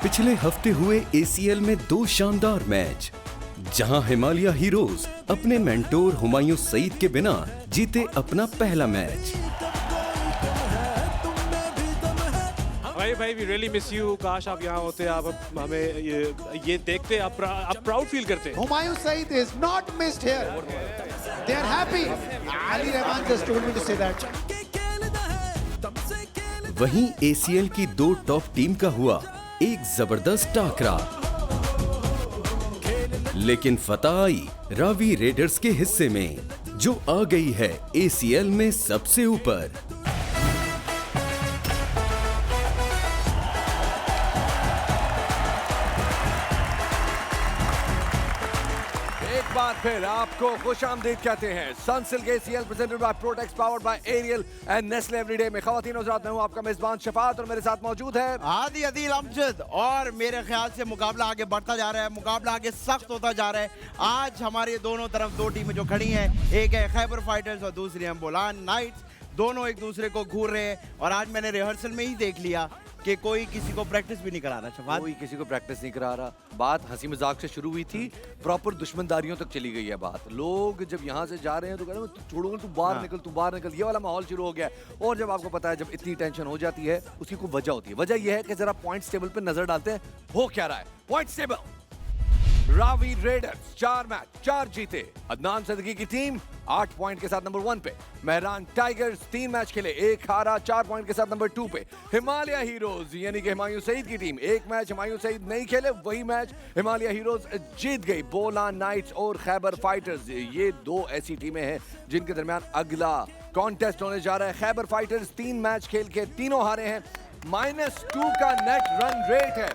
पिछले हफ्ते हुए एसीएल में दो शानदार मैच, जहां हिमालय हीरोज अपने मेंटोर हुमायूं सईद के बिना जीते अपना पहला मैच। भाई वी रियली मिस यू। काश आप यहाँ होते, आप हमें ये देखते, आप प्राउड फील करते। Humayun Saeed is not missed here. They are happy. Ali Rahman just told me to say that. वहीं एसीएल की दो टॉप टीम का हुआ एक जबरदस्त टाकरा, लेकिन फतह आई रावी रेडर्स के हिस्से में, जो आ गई है एसीएल में सबसे ऊपर। एक बार फिर आपको खुशामदीद कहते हैं। Sunsilk ACL presented by Protex, powered by Ariel and Nestle Everyday में खवातीन और हज़रात, मैं हूं आपका मेजबान शफात और मेरे साथ मौजूद है आदि अदील अमजद। और मेरे ख्याल से मुकाबला आगे बढ़ता जा रहा है, मुकाबला आगे सख्त होता जा रहा है। आज हमारे दोनों तरफ दो टीमें जो खड़ी हैं, एक है खैबर फाइटर्स और दूसरी है बोलान नाइट्स। दोनों एक दूसरे को घूर रहे हैं और आज मैंने रिहर्सल में ही देख लिया कि कोई किसी को प्रैक्टिस भी नहीं करा रहा। शफात, कोई किसी को प्रैक्टिस नहीं करा रहा। बात हंसी मजाक से शुरू हुई थी, प्रॉपर दुश्मनदारियों तक चली गई है बात। लोग जब यहाँ से जा रहे हैं तो कह रहे हैं तू छोड़ो, तू बाहर निकल, तू बाहर निकल, ये वाला माहौल शुरू हो गया है। और जब आपको पता है जब इतनी टेंशन हो जाती है उसकी कोई वजह होती है। वजह यह है कि जरा पॉइंट्स टेबल पे नजर डालते हैं हो क्या रहा है। Points table, Ravi readers 4 match 4 जीते। अदनान सदकी की टीम 8 पॉइंट के साथ नंबर 1 पे। मेहरान टाइगर्स 3 मैच खेले, 1 हारा, 4 पॉइंट के साथ नंबर 2 पे। हिमालय हीरोज यानी कि हुमायूं सईद की टीम 1 मैच हुमायूं सईद नहीं खेले, वही मैच हिमालय हीरोज जीत गई। बोलान नाइट्स और खैबर फाइटर्स, ये दो ऐसी टीमें हैं जिनके दरमियान अगला कॉन्टेस्ट होने जा रहा है। खैबर फाइटर्स 3 मैच खेल के तीनों हारे हैं, -2 का नेट रन रेट है।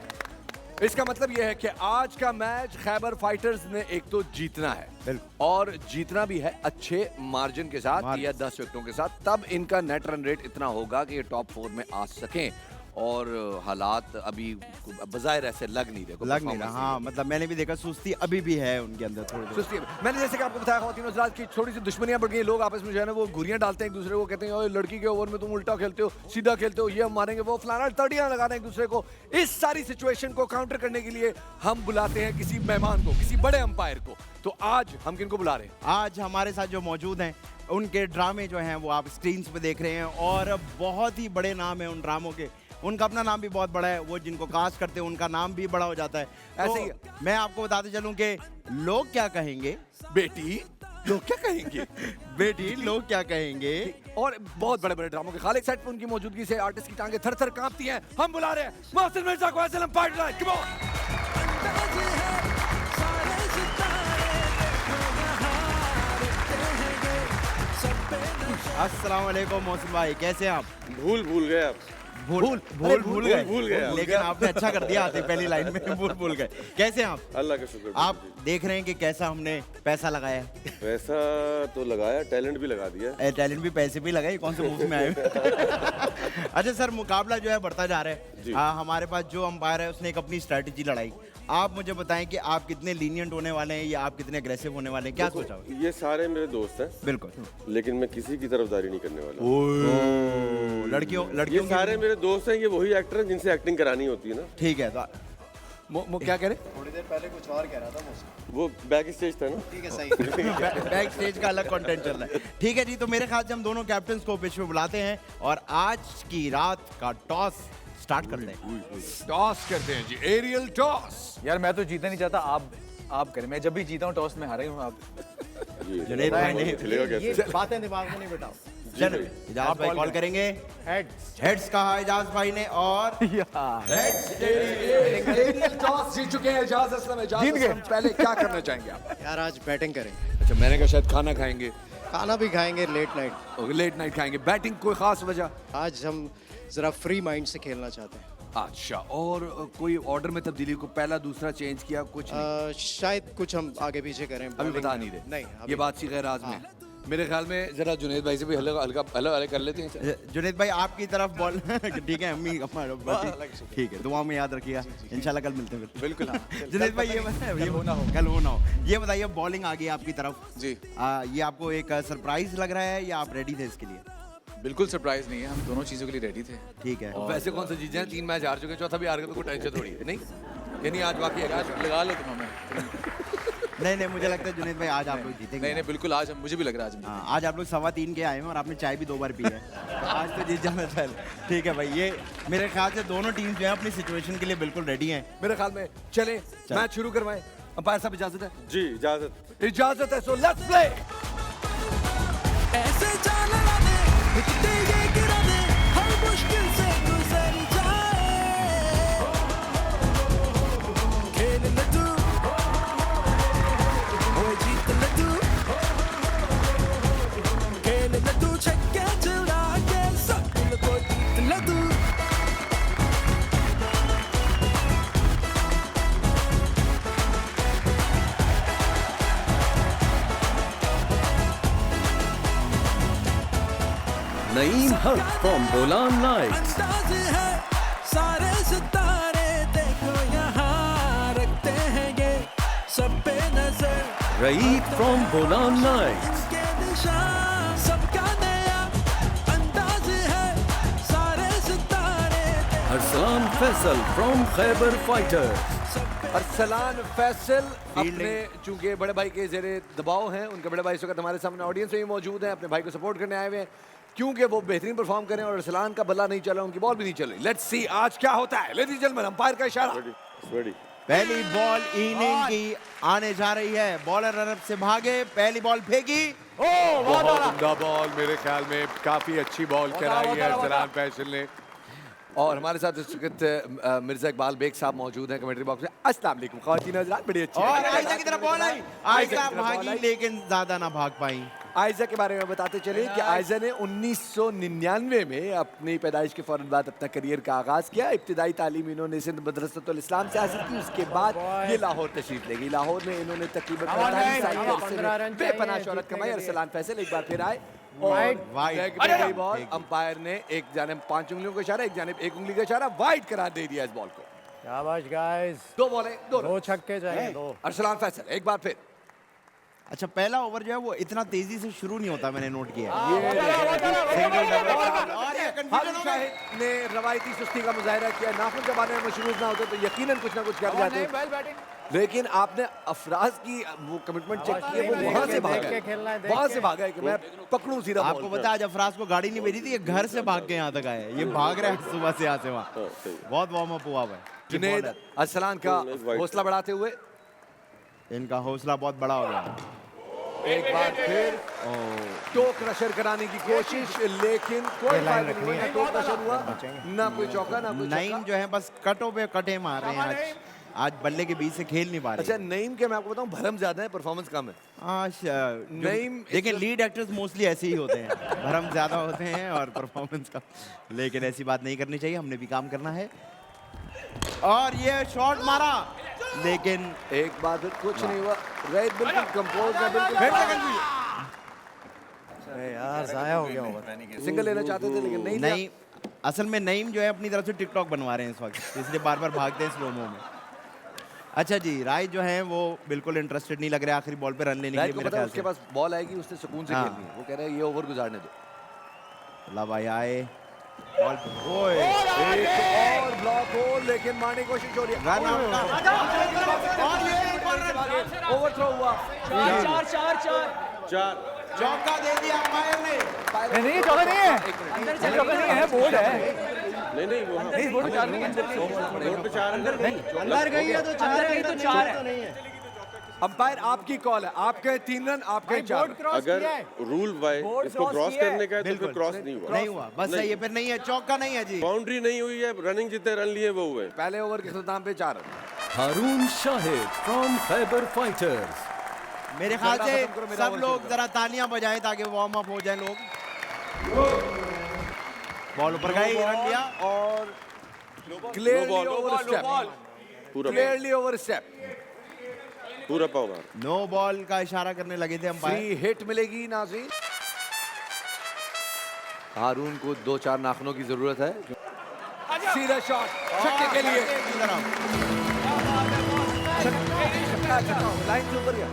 इसका मतलब यह है कि आज का मैच खैबर फाइटर्स ने एक तो जीतना है और जीतना भी है अच्छे मार्जिन के साथ या 10 विकेटों के साथ, तब इनका नेट रन रेट इतना होगा कि ये टॉप 4 में आ सकें। और हालात अभी बजाय ऐसे लग नहीं रहे। हाँ, मतलब मैंने भी देखा सुस्ती अभी भी है उनके अंदर, थोड़ी सुस्ती। मैंने जैसे कि आपको बताया ख्वातीन और हज़रात की थोड़ी सी दुश्मनियां बढ़ गई। लोग आपस में जो है ना वो घुरियां डालते हैं एक दूसरे को, कहते हैं ओए लड़की के ओवर में तुम उल्टा खेलते हो, सीधा खेलते हो, ये हम मारेंगे, वो फलाना, तड़ियां लगा रहे हैं एक दूसरे को। इस सारी सिचुएशन को काउंटर करने के लिए हम बुलाते हैं किसी मेहमान को, किसी बड़े अंपायर को। तो आज हम किनको बुला रहे हैं? आज हमारे साथ जो मौजूद हैं उनके ड्रामे जो हैं वो आप स्क्रीन्स पे देख रहे हैं और बहुत ही बड़े नाम है उन ड्रामों के। उनका अपना नाम भी बहुत बड़ा है, वो जिनको कास्ट करते हैं उनका नाम भी बड़ा हो जाता है। ऐसे ही मैं आपको बताते चलूं कि लोग क्या कहेंगे, बेटी लोग क्या कहेंगे बेटी लोग क्या कहेंगे। और बहुत बड़े बड़े ड्रामों के खालिक सेट पर उनकी मौजूदगी से आर्टिस्ट की टांगे थर थर कांपती हैं। हम बुला रहे हैं मोहसिन मिर्जा को। अस्सलाम वालेकुम मोहसिन भाई, कैसे हैं आप? भूल गए आप। भूल गए, आप। लेकिन आपने अच्छा कर दिया आते पहली लाइन में भूल गए। कैसे हैं आप? अल्लाह का शुक्र। आप देख रहे हैं कि कैसा हमने पैसा लगाया है। पैसा तो लगाया, टैलेंट भी लगा दिया। टैलेंट भी, पैसे भी लगाए, कौन से मुफ्त में आए हुए। अच्छा सर, मुकाबला जो है बढ़ता जा रहा है। हमारे पास जो अंपायर है उसने एक अपनी स्ट्रैटेजी लड़ाई। आप मुझे बताएं कि आप कितने लीनियंट होने वाले हैं या आप कितने अग्रेसिव होने वाले हैं, क्या सोचा? ये सारे मेरे दोस्त हैं बिल्कुल, लेकिन मैं किसी की तरफदारी नहीं करने वाला। लड़कियों ये सारे मेरे दोस्त हैं, ये वही एक्टर हैं जिनसे एक्टिंग करानी होती है ना। ठीक है, तो क्या कह रहे? थोड़ी देर पहले कुछ और कह रहा था मुझसे। वो बैक स्टेज था ना। ठीक है, सही। बैक स्टेज का अलग कंटेंट चल रहा है। ठीक है जी, तो मेरे ख्याल से हम दोनों कैप्टन को पिच पे बुलाते हैं और आज की रात का टॉस स्टार्ट करते हैं। टॉस करते हैं जी, एरियल टॉस। यार मैं तो जीतना नहीं चाहता, आप करें। मैं जब भी जीता हूँ टॉस में हारा ही हूँ। आप जुनैद भाई ने चलेगा कैसे? ये बातें दिमाग में नहीं बिठाओ। चलो इजाज भाई कॉल करेंगे। हेड्स कहा इजाज भाई ने और एरियल टॉस जीत चुके हैं एजाज असलम। जीत गए। पहले क्या करना चाहेंगे आप? यार आज बैटिंग करेंगे। अच्छा, मैंने कहा शायद खाना खाएंगे। खाना भी खाएंगे, लेट नाइट। लेट नाइट खाएंगे। बैटिंग कोई खास वजह? आज हम जरा फ्री माइंड से खेलना चाहते हैं। अच्छा, और कोई ऑर्डर में तब्दीली को पहला दूसरा चेंज किया कुछ नहीं? शायद कुछ हम आगे पीछे करें। अभी बता नहीं रहे? नहीं, ये बात सी गैर राज में। मेरे ख्याल में जरा जुनैद भाई से भी हल्का कर लेते हैं। जुनैद भाई आपकी तरफ बॉल ठीक है, अम्मी ठीक है, दुआ में याद रखिएगा, इंशाल्लाह कल मिलते हैं। बिल्कुल। जुनैद भाई कल हो ना हो, ये बताइए बॉलिंग आ गई आपकी तरफ जी। ये आपको एक सरप्राइज लग रहा है या आप रेडी थे इसके लिए? बिल्कुल सरप्राइज नहीं है, हम दोनों चीज़ों के लिए रेडी थे। ठीक है। वैसे कौन से जीते हैं, 3 मैच हार चुके हैं, चौथा भी हार गए तो कोई टेंशन थोड़ी है, नहीं यानी आज बाकी है लगा लो तुम हमें। नहीं मुझे लगता है जुनेद भाई आज आप लोग जीतेंगे। नहीं बिल्कुल, आज मुझे भी लग रहा है आज हाँ, आज आप लोग 3:15 के आए हैं और आपने चाय भी 2 बार पी है। आज तो जीत जाना चाहिए। ठीक है भाई, ये मेरे ख्याल से दोनों टीम जो है अपनी सिचुएशन के लिए बिल्कुल रेडी हैं। मेरे ख्याल में चले मैच शुरू करवाएं। अंपायर साहब इजाजत है? जी इजाजत। इजाजत है, सो लेट्स प्ले। ऐसे जाने वाले इतने ये गिरा दे हर मुश्किल से गुजर जाए खेल ले तू वो जीत ले तू खेल ले तू छक्के चला के सब दिल को जीत ले तू नईम हक फ्रॉम बोलान नाइट्स, अंदाज है सारे सितारे देखो यहाँ रखते हैं ये सब पे नजर रईद फ्रॉम बोलान नाइट्स, के निशान सबका नया अंदाज है सारे सितारे अरसलान फैसल फ्रॉम खैबर फाइटर्स, अरसलान फैसल अपने चूंकि बड़े भाई के जेरे दबाव हैं, उनके बड़े भाई इस वक्त हमारे सामने ऑडियंस में ही मौजूद हैं, अपने भाई को सपोर्ट करने आए हुए हैं क्योंकि वो बेहतरीन परफॉर्म करें और अरसलान का बल्ला नहीं चला, उनकी बॉल भी नहीं चल रही। लेट्स सी आज क्या होता है। लेडीज एंड जेंटलमैन, अंपायर का इशारा। रेडी। पहली बॉल इनिंग की आने जा रही है। बॉलर रनअप से भागे, पहली बॉल फेंकी। बहुत उम्दा बॉल, मेरे ख्याल में काफी अच्छी बॉल कराई है अरसलान फैसल ने। और हमारे साथ इस वक्त मिर्जा इकबाल बेग साहब मौजूद हैं कमेंट्री बॉक्स में। अस्सलाम वालेकुम ख़वातीन हज़रात, बड़ी अच्छी और आयशा की तरफ बॉल आई। आयशा भागी लेकिन ज्यादा ना भाग पाई। आयशा के बारे में बताते चले कि आयशा ने 1999 में अपनी पैदाइश के फौरन बाद अपना करियर का आगाज़ किया। इब्तिदाई तालीम इन्होंने सिंध मदरसतुल इस्लाम से हासिल की। उसके बाद ये लाहौर तशरीफ ले गई। लाहौर में इन्होंने तकरीबन 45 साल के अरसे में बेपनाह शोहरत कमाई। अरसलान फैसल एक बार फिर आए और बॉल अंपायर ने एक जानिब 5 उंगलियों का इशारा, एक जानिब 1 उंगली का इशारा, वाइड करार दे दिया इस बॉल को। शाबाश गाइस, 2 बॉलें 2 दो छक्के चाहिए, 2। अरसलान फैसल एक बार फिर। अच्छा, पहला ओवर जो है वो इतना तेजी से शुरू नहीं होता, मैंने नोट किया। हालिद शाहिद ने रवायती सुस्ती का मुजाहिरा किया। नाखून जमाने में मशरूफ ना होते तो यकीनन कुछ ना कुछ कर जाते, लेकिन आपने अफराज की वो कमिटमेंट चेक की है, वो वहां से भागा है कि मैं पकड़ूं सीधा। आपको पता है आज अफराज को गाड़ी नहीं भेजी थी, ये घर से भाग के यहाँ तक आए। ये भाग रहे हैं सुबह से यहाँ से वहाँ। बहुत वार्म अप हुआ है। जुनेद अरसलान का हौसला बढ़ाते हुए, इनका हौसला बहुत बड़ा हो गया। एक बार फिर टो क्रशर कराने की कोशिश, लेकिन कोई फायदा नहीं हुआ। ना टो क्रशर हुआ, ना कोई चौका, ना कोई नईम जो है बस कटों पे कटे मार रहे हैं। आज बल्ले के बीच से खेल नहीं पा रहे। अच्छा, नईम के मैं आपको बताऊं भरम ज्यादा है, परफॉर्मेंस कम है। नईम लेकिन लीड एक्टर्स मोस्टली ऐसे ही होते हैं, भरम ज्यादा होते हैं और परफॉर्मेंस कम। लेकिन ऐसी बात नहीं करनी चाहिए, हमने भी काम करना है। और ये शॉट मारा, लेकिन एक बार फिर कुछ नहीं हुआ। राइट, बिल्कुल कंपोज है, बिल्कुल यार जाया हो गया ओवर। सिंगल लेना चाहते थे लेकिन नहीं नहीं, असल में नईम जो है अपनी तरफ से टिकटॉक बनवा रहे हैं इस वक्त, इसलिए बार बार भागते हैं स्लोमो में। अच्छा जी, राय जो है वो बिल्कुल इंटरेस्टेड नहीं लग रहा है आखिरी बॉल पे रन लेने के लिए। मेरे ख्याल से उसके पास बॉल आएगी, उससे सुकून से खेलनी है। वो कह रहा है ये ओवर गुजारने दो। ला भाई आए बॉल, ओए एक और ब्लॉक हो, लेकिन मारने की कोशिश हो रही है। Run out. ओवरथ्रो हुआ। 4 चौका दे दिया अंपायर ने। नहीं चौका नहीं है, चौका नहीं है, बोर्ड है। नहीं वो नहीं बोर्ड पे 4 नहीं है, रोड पे 4 अंदर अंदर गई है तो 4 है, तो 4 है। अंपायर आपकी कॉल है, आपके 3 रन, आपके 4। अगर रूल वाइज इसको क्रॉस करने का है तो फिर क्रॉस नहीं हुआ। नहीं हुआ, बस ये फिर नहीं है, चौका नहीं है जी। बाउंड्री नहीं हुई है, रनिंग जितने रन लिए वो हुए। पहले ओवर के इख्तिताम पे 4 run. Haroon Shahid from Khyber fighters, मेरे ख्याल से सब लोग जरा तालियां बजाएं ताकि वार्म अप हो जाए लोग। बॉल ऊपर गई, रन लिया और clearly over step, clearly over step, पूरा पावर। नो बॉल का इशारा करने लगे थे अंपायर। फ्री हिट मिलेगी नाज़रीन। हारून को 2-4 नाखूनों की जरूरत है। सीधा शॉट छक्के के लिए। लाइन से ऊपर गया,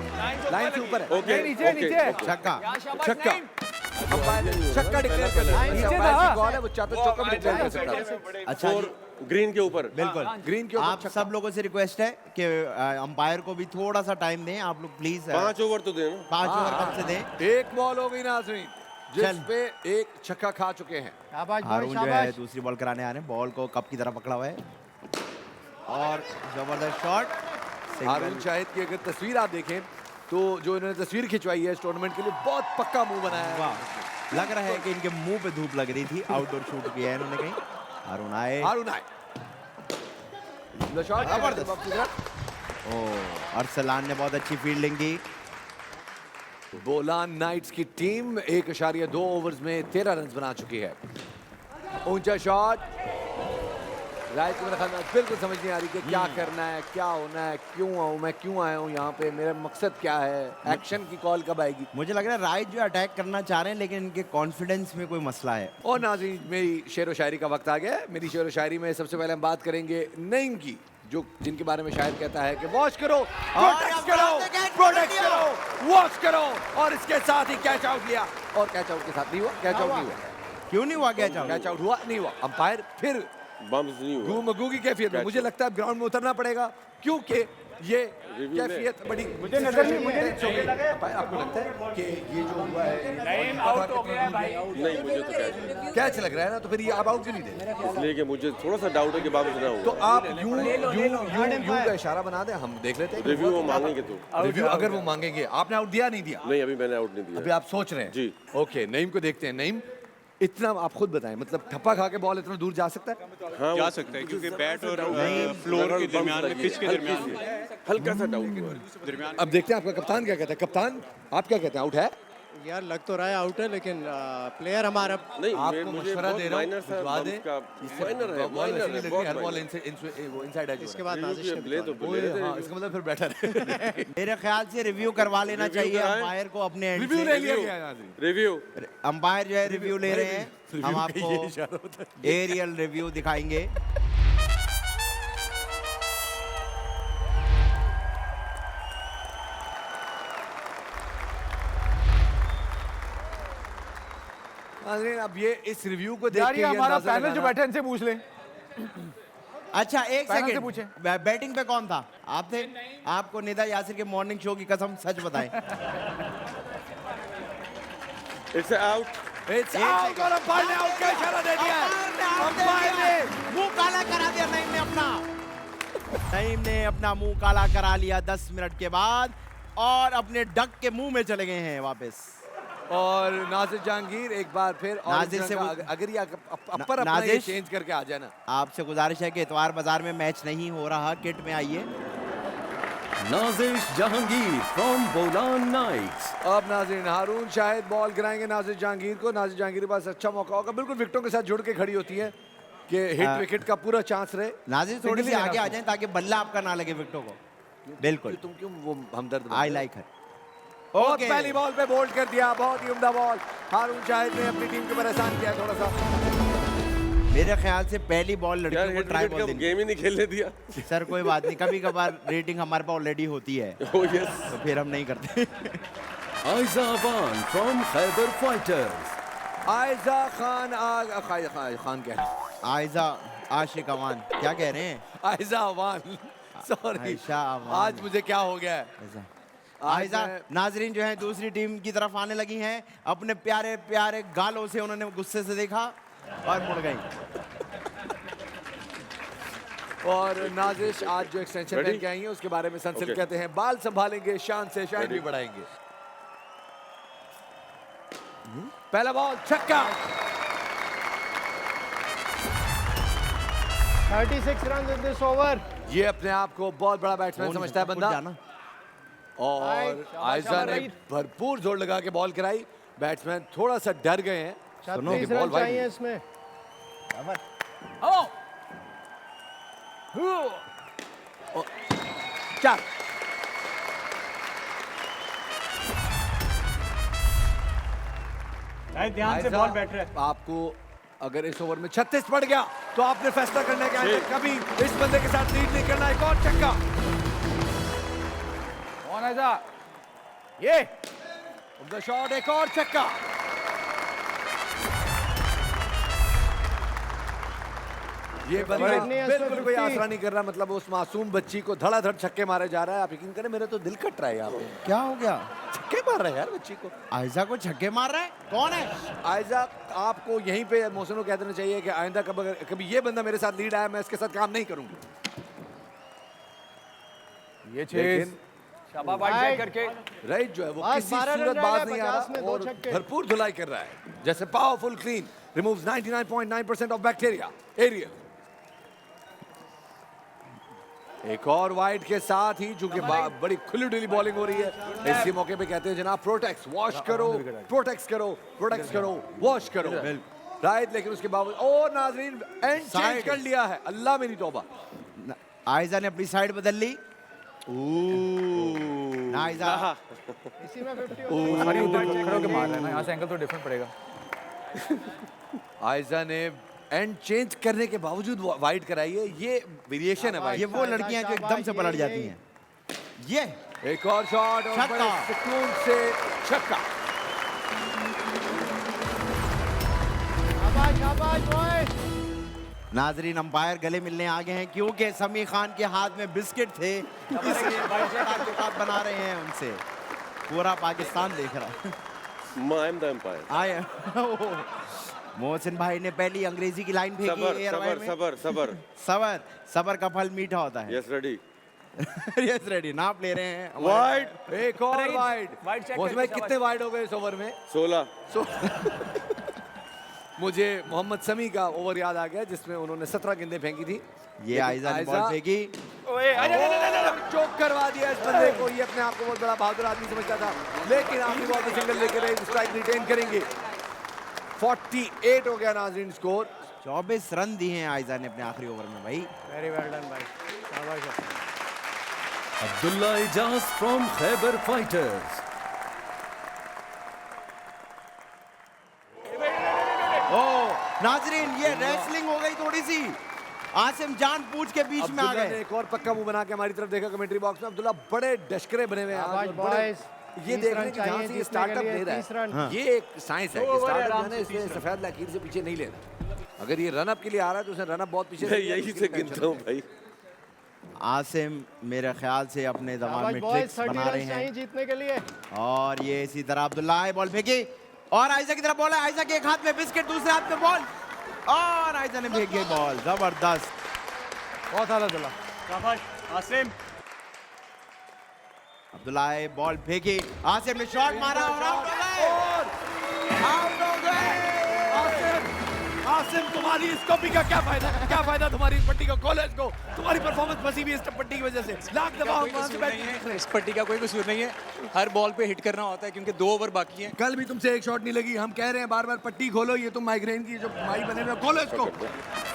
लाइन से ऊपर है। ओके नीचे नीचे छक्का, छक्का। अंपायर छक्का डिक्लेयर कर सकता है, अंपायर की कॉल है, वो चाहता है चौका भी डिक्लेयर कर सकता है। अच्छा जी, ग्रीन के ऊपर बिल्कुल ग्रीन के ऊपर आप सब लोगों से रिक्वेस्ट है कि अंपायर को भी थोड़ा सा टाइम दें। आप लोग प्लीज 5 ओवर तो देना। 5 ओवर कब से दें। एक बॉल हो गई नाज़रीन, जिस पे एक छक्का खा चुके हैं। हारून जो है दूसरी बॉल कराने आ रहे हैं, बॉल को कप की तरफ पकड़ा हुआ है और जबरदस्त शॉट। हारून शाहिद की अगर तस्वीर आप देखें तो जो इन्होंने तस्वीर खिंचवाई है इस टूर्नामेंट के लिए, बहुत पक्का मुंह बनाया है। वाह, लग रहा है कि इनके मुंह पे धूप लग रही थी। आउटडोर शूट किया है इन्होंने कहीं। हारून आए, हारून आए, शॉट जबरदस्त। ओह, अरसलान ने बहुत अच्छी फील्डिंग की। बोलान नाइट्स की टीम 1.2 ओवर्स में 13 रन बना चुकी है। ऊंचा शॉट, राइट को मेरे ख्याल में बिल्कुल समझ नहीं आ रही कि क्या करना है, क्या होना है, क्यों आऊँ मैं, क्यों आया हूँ यहाँ पे, मेरा मकसद क्या है, एक्शन की कॉल कब आएगी। मुझे लग रहा है राइट जो अटैक करना चाह रहे हैं लेकिन इनके कॉन्फिडेंस में कोई मसला है। और नाज़रीन, मेरी शेर व शायरी का वक्त आ गया है। मेरी शेर व शायरी में सबसे पहले हम बात करेंगे नईम की, जो जिनके बारे में शायर कहता है कि वॉच करो, प्रोटेक्ट करो, प्रोटेक्ट करो, वॉच करो, और इसके साथ ही कैच आउट लिया। और कैच आउट के साथ नहीं हुआ, कैच आउट नहीं हुआ। क्यों नहीं हुआ कैच आउट? कैच आउट हुआ नहीं हुआ। अंपायर फिर बम्स नहीं हुआ। गू की कैफियत में मुझे लगता है ग्राउंड में उतरना पड़ेगा, क्योंकि ये कैफियत बड़ी मुझे नजर नहीं, मुझे आपको लगता है कि ये जो हुआ है आउट हो गया है भाई। नहीं, मुझे तो कैच लग रहा है ना, तो फिर ये आप आउट क्यों नहीं दे? इसलिए कि मुझे थोड़ा सा डाउट है कि बाबू ना तो हुआ। आप यूं का इशारा बना दें, हम देख लेते हैं। रिव्यू वो मांगेंगे तो। रिव्यू अगर वो मांगेंगे, आपने आउट दिया नहीं दिया? नहीं, अभी मैंने आउट नहीं दिया। अभी आप सोच रहे हैं जी। ओके, नईम को देखते हैं। नईम, इतना आप खुद बताएं, मतलब ठप्पा खा के बॉल इतना दूर जा सकता है? हाँ, जा सकता है क्योंकि बैट और फ्लोर के दरमियान में, पिच के दरमियान हल्का सा डाउट हुआ। अब देखते हैं आपका कप्तान क्या कहता है। कप्तान, आप क्या कहते हैं, आउट है? यार लग तो रहा है आउट है, लेकिन प्लेयर हमारा नहीं, आपको मुझे मशवरा दे रहा हूं, माइनर सा भिजवा दें। बम्स का माइनर है, बॉल माइनर ऐसी है, लग रही बहुत है, हर बॉल माइनर। वो इनसाइड एज इसके बाद रिव्यू नाजिश के ने प्ले तो प्ले थे। हाँ, इसका मतलब फिर बेटर है। मेरे ख्याल से रिव्यू करवा लेना रिव्यू चाहिए कराएं। अंपायर को अपने एंड रिव्यू से। ले लिया गया है नाज़रीन। रिव्यू अंपायर जो है रिव्यू ले रहे हैं, हम आपको एरियल रिव्यू दिखाएंगे। नाज़रीन, अब ये इस रिव्यू को देख यार के ये हमारा अंदाजा पैनल जो लगाना- बैठे हैं इनसे पूछ लें। अच्छा एक पैनल से सेकंड, पूछें। बैटिंग पे कौन था? आप थे? आपको निदा यासिर के मॉर्निंग शो की कसम सच बताएं। It's out. It's out और अंपायर ने आउट का इशारा दे दिया है। अंपायर ने मुंह काला करा दिया नईम ने अपना। नईम ने अपना मुंह काला करा लिया 10 मिनट के बाद और अपने डक के मुंह में चले गए हैं वापस। और नाजिर जहांगीर एक बार फिर, और नाजिर से अगर ये अपर अपना ये नाजिश, चेंज करके आ जाए ना। आपसे गुजारिश है कि इतवार बाजार में मैच नहीं हो रहा, किट में आइए। Nazish Jahangir from Bolan knights. अब नाज़रीन, हारून शाहिद बॉल गिराएंगे नाजिर जहांगीर को। नाजिर जहांगीर के पास अच्छा मौका होगा, बिल्कुल विकेटों के साथ जुड़ के खड़ी होती है कि हिट विकेट का पूरा चांस रहे। नाजिर थोड़ी सी आगे आ जाएं ताकि बल्ला आपका ना लगे विकेटों को। बिल्कुल, तुम क्यों वो हमदर्द? आई लाइक हर। और ओके, पहली बॉल पे बोल्ड कर दिया, बहुत ही उम्दा बॉल। हारून शाहिद ने अपनी टीम को परेशान किया थोड़ा सा। मेरे ख्याल से पहली बॉल यार, लड़कियों को हेड ट्राई विकेट बॉल का देनी। गेम ही नहीं खेलने दिया। सर कोई बात नहीं, कभी कभार रेटिंग हमारे पास ऑलरेडी होती है ओह यस। तो फिर हम नहीं करते। Aiza Awan from Khyber fighters. आयजा खान क्या है? आयजा आशिक अवान क्या कह रहे हैं? आयजा अवान, सॉरी आयशा अवान। आज मुझे क्या हो गया है। आयजा नाजरीन जो है दूसरी टीम की तरफ आने लगी हैं, अपने प्यारे प्यारे गालों से उन्होंने गुस्से से देखा और मुड़ गई। और नाजिश आज जो एक्सटेंशन Ready? पहन के आई हैं उसके बारे में सनसिल्क Okay. कहते हैं बाल संभालेंगे, शान से शाइन भी Ready? बढ़ाएंगे। पहला बॉल छक्का। 36 रन इन दिस ओवर। ये अपने आप को बहुत बड़ा बैट्समैन समझता है बंदा। जाना। और आयजा ने भरपूर जोर लगा के बॉल कराई। बैट्समैन थोड़ा सा डर गए हैं। सुनो कि 36 बॉल रन वाइड चाहिए इसमें। चार। ध्यान से बॉल बैठ रहा है। आपको अगर इस ओवर में 36 पड़ गया तो आपने फैसला करना है कि आगे कभी इस बंदे के साथ लीड नहीं करना। एक और छक्का। कौन है ये? शॉट, एक और छक्का। ये बंदा Fitness पे बिल्कुल कोई 50. आसरा नहीं कर रहा, मतलब उस मासूम बच्ची को धड़ाधड़ छक्के मारे जा रहा है। आप यकीन करें मेरा तो दिल कट रहा है यहाँ पे। क्या हो गया? छक्के मार रहा है यार बच्ची को। आयजा को छक्के मार रहा है? कौन है? आयजा, आपको यहीं पे मोहसिन को कह देना चाहिए कि आइंदा कभी ये बंदा मेरे साथ लीड आया मैं इसके साथ काम नहीं करूंगा। ये चेज शाबाश जैक करके राइट जो है वो बस किसी 12 रन सूरत रह बाज गए, नहीं आ 50 में रहा दो और छक्के। भरपूर धुलाई कर रहा है, जैसे powerful clean removes 99.9% of bacteria area. एक और वाइड के साथ ही चूंकि बड़ी खुली डुली बॉलिंग हो रही है, इसी मौके पे कहते हैं जनाब प्रोटेक्ट वॉश करो, प्रोटेक्ट करो वॉश करो, राइट। लेकिन उसके बावजूद और नाजरीन एंड चेंज कर लिया है, अल्लाह मेरी तौबा। आयजा ने अपनी साइड बदल ली। आयजा इसी में 50 सारी उधर खड़े होकर मार रहा है ना, यहाँ से एंगल तो डिफरेंट पड़ेगा। आयजा ने एंड चेंज करने के बावजूद वाइड कराई है, ये वेरिएशन है भाई। ये वो लड़कियां जो एकदम से पलट जाती हैं। ये एक और शॉट और छक्का। बड़े सुकून से छक्का। शाबाश शाबाश बॉय। नाजरीन अंपायर गले मिलने आ गए हैं क्योंकि समी खान के हाथ में बिस्किट थे, इसलिए ताल्लुकात बना रहे हैं उनसे। पूरा पाकिस्तान देख रहा है। I am the empire. आए मोहसिन भाई ने पहली अंग्रेजी की लाइन फेंकी सबर एयरवायर सबर में। सबर सबर। सबर सबर का फल मीठा होता है। Yes, ready. यस रेडी नाप ले रहे हैं। Wide. एक और वाइड। वाइड चेक उसमें कितने वाइड हो गए इस ओवर में? 16. मुझे मोहम्मद समी का ओवर याद आ गया जिसमें उन्होंने 17 गेंदें फेंकी थी। ये आयजा ने बॉल फेंकी। चोक करवा दिया इस बंदे को। ये अपने आप को बहुत बड़ा बहादुर आदमी समझता था, लेकिन आखिरी बॉल पे सिंगल लेकर स्ट्राइक रिटेन करेंगे। 48 हो गया नाज़रीन स्कोर। 24 रन दिए हैं आयजा ने अपने आखिरी ओवर में भाई। वेरी वेल डन भाई, शाबाश। Abdullah Ejaz from Khyber fighters. नाजरीन ये रेसलिंग हो गई थोड़ी सी। आसिम जान पूछ के बीच में आ अब्दुल्ला ने गए। एक और पक्का मुंह बना के हमारी तरफ देखा कमेंट्री बॉक्स में। अब्दुल्ला बड़े डशकरे बने हुए हैं आज शाबाश और बड़े- बॉयज। ये 30 देख रन रहे हैं कि जहाँ चाहिए से ये जीतने स्टार्टअप के लिए, ले रहा 30 रन। है, ये एक साइंस है कि स्टार्टअप जो है ना इसमें सफेद लकीर से पीछे नहीं लेना। अगर ये रन अप के लिए आ रहा है तो उसने रन अप बहुत पीछे मैं यही से गिनता हूँ भाई। आसिम मेरे ख्याल से अपने दिमाग शाबाश में बॉयज, ट्रिक्स 30 बना रहे रन चाहिए हैं। जीतने के लिए। और ये इसी तरह अब्दुल्ला आए बॉल फेंकी और आयजा की तरफ बॉल है। आयजा के एक हाथ में बिस्किट, दूसरे हाथ में बॉल और आयजा ने फेंकी बॉल। जबरदस्त, बहुत आला अब्दुल्ला। शाबाश आसिम। अब्दुल्ला आए बॉल फेंकी, आसिम ने शॉट मारा और आउट हो गए। आउट हो गए। आसिम तुम्हारी इस कॉपी का क्या फायदा तुम्हारी इस पट्टी का, कॉलेज को तुम्हारी परफॉर्मेंस फंसी भी इस पट्टी की वजह से। लाख दबाओ इस पट्टी का कोई कसूर नहीं है, हर बॉल पे हिट करना होता है क्योंकि 2 ओवर बाकी हैं। कल भी तुमसे एक शॉट नहीं लगी। हम कह रहे हैं बार बार पट्टी खोलो, ये तुम माइग्रेन की जो माई बने हुए कॉलेज को।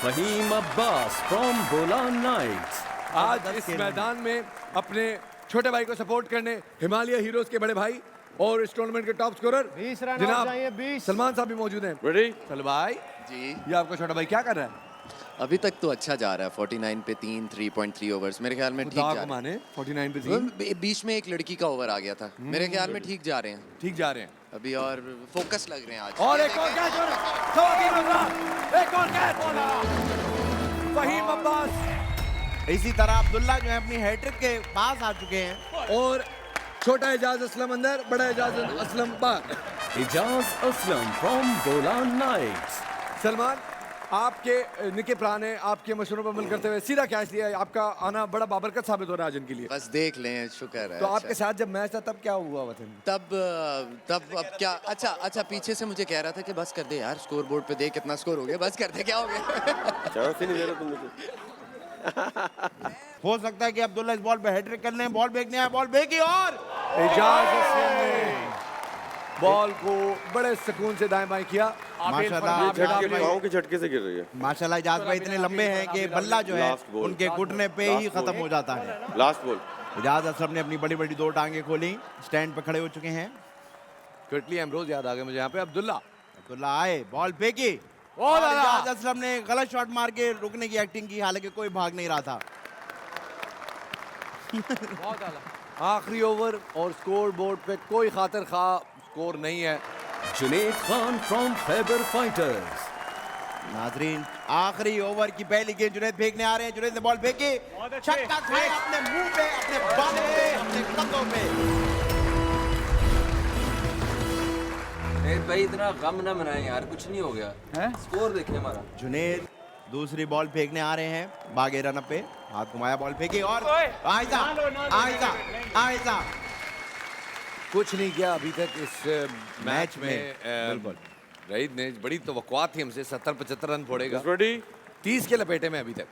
Faheem Abbas from Bolan knights. आज इस मैदान में अपने छोटे भाई को सपोर्ट करने हिमालय हीरोज के बड़े भाई और इस टूर्नामेंट के टॉप स्कोरर 20 रन और जनाब चाहिए, 20। सलमान साहब भी मौजूद हैं। Ready? चल भाई, जी ये आपका छोटा भाई क्या कर रहा है? अभी तक तो अच्छा जा रहा है। 49 पे 3.3 ओवर्स मेरे ख्याल में ठीक जा रहा है। माने 49 पे 3 बीच में एक लड़की का ओवर आ गया था, मेरे ख्याल में ठीक जा रहे हैं ठीक जा रहे हैं। अभी और फोकस लग रहे हैं आज। और एक और कैच हो रहा है, सवागीर बंदा, एक और कैच बोला फहीम अब्बास। इसी तरह अब्दुल्ला जो है अपनी हैट्रिक के पास आ चुके हैं। और छोटा एजाज असलम अंदर, बड़ा एजाज असलम बाहर। Ejaz Aslam from Bolan Knights. सलमान, आपके निके प्राण हैं, आपके मशवरों पर अमल करते हुए सीधा कैच लिया है। आपका आना बड़ा बाबरकत साबित हो रहा है आज इनके लिए। बस देख लें, शुक्र है। तो आपके साथ जब मैच था तब क्या हुआ वतन? तब अब क्या, अच्छा पीछे से मुझे कह रहा था कि बस कर दे यार, स्कोर बोर्ड पे देख कितना स्कोर हो गया, बस कर दे, क्या हो गया। चांस ही नहीं दे रहा तुम मुझे। हो सकता है कि अब्दुल्ला इस बॉल पे हैट्रिक कर लें। बॉल फेंकने आया, बॉल फेंकी और एजाज असलम ने बॉल को बड़े सुकून से दाएं बाएं किया। माशाल्लाह झटके पाँव के झटके से गिर रही है। माशाल्लाह इजाज भाई इतने लंबे हैं कि बल्ला जो है Last ball. उनके घुटने पे ही खत्म हो जाता है। Last ball. इजाज असलम ने अपनी बड़ी बड़ी 2 टांगे खोली, स्टैंड पे खड़े हो चुके हैं। कर्टली एम्ब्रोज याद आ गया मुझे यहाँ पे। अब्दुल्ला आए, बॉल फेंकी और इजाज असलम ने गलत शॉट मार के रुकने की एक्टिंग की, हालांकि कोई भाग नहीं रहा था। आखिरी ओवर और स्कोर बोर्ड पे कोई खातिर खा स्कोर नहीं है। Junaid Khan from Khyber fighters. नाजरीन आखिरी ओवर की पहली गेंद जुनैद फेंकने आ रहे हैं। जुनैद ने बॉल फेंकी, छक्का खाया अपने मुंह पे, अपने बालों पे, अपने कंधों पे। भाई इतना गम ना मनाएं यार, कुछ नहीं हो गया है। स्कोर देखिए हमारा। जुनैद दूसरी बॉल फेंकने आ रहे हैं, भागे रन पे, हाथ घुमाया, बॉल फेंकी और आयजा आयजा आयजा कुछ नहीं किया अभी तक इस मैच में। बिल्कुल रईद ने बड़ी तवक्कुआत थी हमसे, 70-75 रन फोड़ेगा। 30 के लपेटे में अभी तक।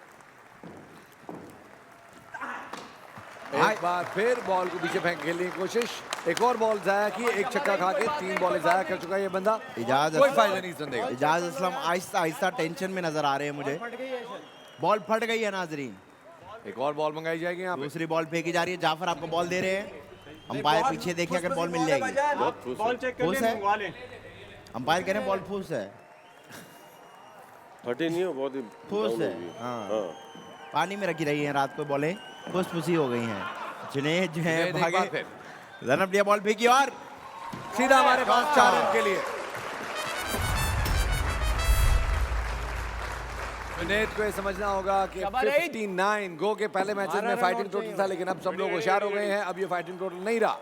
एक बार फिर बॉल को पीछे फेंक खेलने की कोशिश, एक और बॉल जाया की, एक छक्का खा के 3 बॉल जाया कर चुका है ये बंदा। कोई फायदा नहीं सुनेगा। इजाज असलम आहिस्ता आहिस्ता टेंशन में नजर आ रहे हैं मुझे। बॉल फट गई है नाजरीन। एक और बॉल मंगाई जाएगी यहाँ पे। दूसरी बॉल फेंकी जा रही है। जाफर आपको बॉल दे रहे हैं, अंपायर पीछे देखे अगर बॉल मिल जाएगी। बॉल चेक कर ले, मंगवा ले। अंपायर कह रहे हैं बॉल फूस है। फटे नहीं हो, बहुत फूस है। हाँ, पानी में रखी रही है रात को बॉलें, फूस फूसी हो गई हैं। जुनैद जो है भागे, रन लिया, बॉल फेंकी और सीधा हमारे पास 4 रन के लिए। जुनैद को ये समझना होगा कि 59 गो के पहले मैचेस में फाइटिंग टोटल था, लेकिन अब सब लोग होशियार हो गए हैं। अब ये फाइटिंग टोटल नहीं रहा।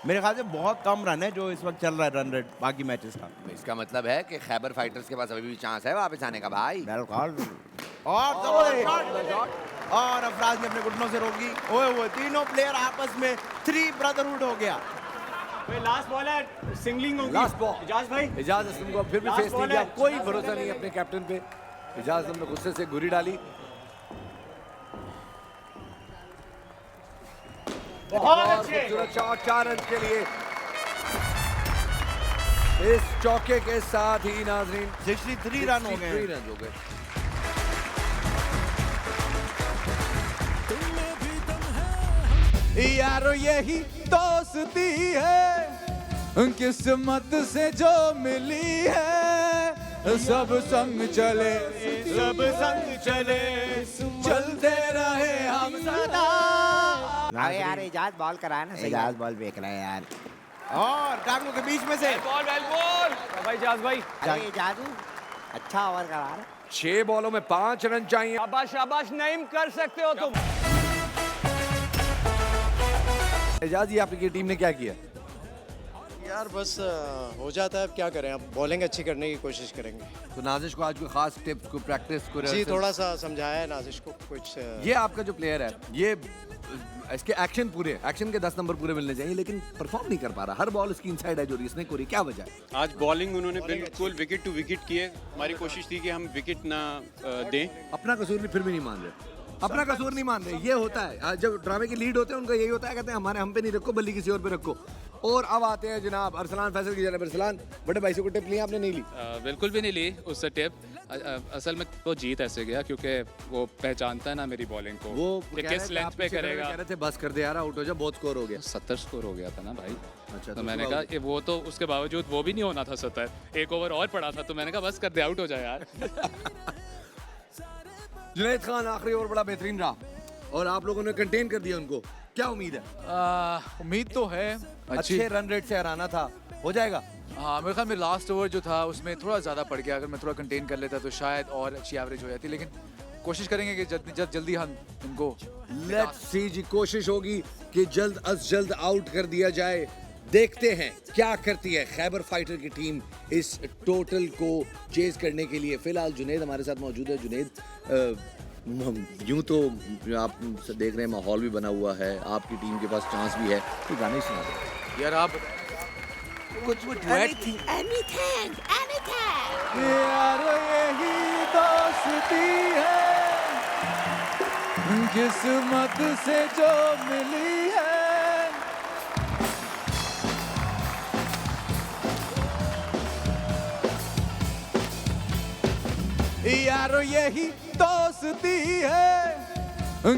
मेरे ख्याल से बहुत कम रन है जो इस वक्त चल रहा है रन रेट बाकी मैचेस का। इसका मतलब है कि खैबर फाइटर्स के पास अभी भी चांस है वापस आने का भाई। बिल्कुल। और अफराज ने अपने घुटनों से रोकी। ओए वो तीनों प्लेयर आपस में 3 ब्रदरहुड हो गया। लास्ट बॉल है, सिंगलिंग होगी। लास्ट बॉल इजाज भाई, इजाज असलम को फिर भी फेस नहीं किया। कोई भरोसा नहीं है अपने कैप्टन पे। इजाज असलम ने गुस्से से गुरी डाली। बहुत अच्छे। खूबसूरत शॉट 4 रन के लिए। इस चौके के साथ ही नाजरीन 63 रन हो गए। 63 रन हो गए। यारो यही दोस्ती है, किस्मत से जो मिली है। सब संग चले, सब संग चले, चलते रहे हम सदा। अरे यार इजाज बॉल कराया ना, इजाज बॉल फेंक रहा है यार। और टांगों के बीच में से बॉल भाई इजाज भाई। अरे इजाजू अच्छा ओवर करा रहा है। 6 बॉलों में 5 रन चाहिए। शाबाश शाबाश, नईम कर सकते हो तुम। एजाज ये आपकी टीम ने क्या किया? यार बस हो जाता है, अब क्या करें, अब बॉलिंग अच्छी करने की कोशिश करेंगे। तो नाजिश को आज कोई खास टिप्स, को प्रैक्टिस को जी थोड़ा सा समझाया है नाजिश को कुछ। ये आपका जो प्लेयर है, ये इसके एक्शन के 10 नंबर पूरे मिलने चाहिए, लेकिन परफॉर्म नहीं कर पा रहा। हर बॉल इसकी इनसाइड है जो इसने कोरी, क्या वजह है? आज बॉलिंग उन्होंने बिल्कुल विकेट टू विकेट किए। हमारी कोशिश थी कि हम विकेट ना दें। अपना कसूर नहीं, फिर भी नहीं मान रहे। अपना कसूर नहीं मान रहे। ये होता है जब ड्रामे की लीड होते हैं, उनका यही होता है, कहते हैं हमारे हम पे नहीं रखो, बल्कि किसी और पे रखो। और अब आते हैं जनाब अरसलान फैसल की जनाब। अरसलान, बड़े भाई से को टिप ली आपने? नहीं ली? बिल्कुल भी नहीं ली उससे टिप। असल में वो जीत ऐसे गया क्योंकि वो पहचानता है ना मेरी बॉलिंग को, वो किस लेंथ पे करेगा। कह रहे थे बस कर दे यार, आउट हो जा, बहुत स्कोर हो गया। 70 स्कोर हो गया था ना भाई। अच्छा, तो मैंने कहा कि वो तो उसके बावजूद वो भी नहीं होना था 70, एक ओवर और पड़ा था, तो मैंने कहा बस कर दे, आउट हो जाए यार। जुनैद खान आखिरी ओवर बड़ा बेहतरीन रहा और आप लोगों ने कंटेन कर दिया उनको। क्या उम्मीद है? उम्मीद तो है अच्छे रन रेट से हराना था, हो जाएगा। हाँ मेरे ख्याल में लास्ट ओवर जो था उसमें थोड़ा ज़्यादा पड़ गया। अगर मैं थोड़ा कंटेन कर लेता तो शायद और अच्छी एवरेज हो जाती, लेकिन कोशिश करेंगे कि जल्दी हम इनको लेट्स सी जी। कोशिश होगी कि जल्द अज जल्द आउट कर दिया जाए। देखते हैं क्या करती है खैबर फाइटर की टीम इस टोटल को चेज करने के लिए। फिलहाल जुनैद हमारे साथ मौजूद है। जुनैद, यूं तो आप देख रहे हैं माहौल भी बना हुआ है, आपकी टीम के पास चांस भी है, तो गाने सुना दो यार। आप कुछ anything यारो यही दोस्ती है, किस्मत से जो मिली है। यारो यही दोस्ती है,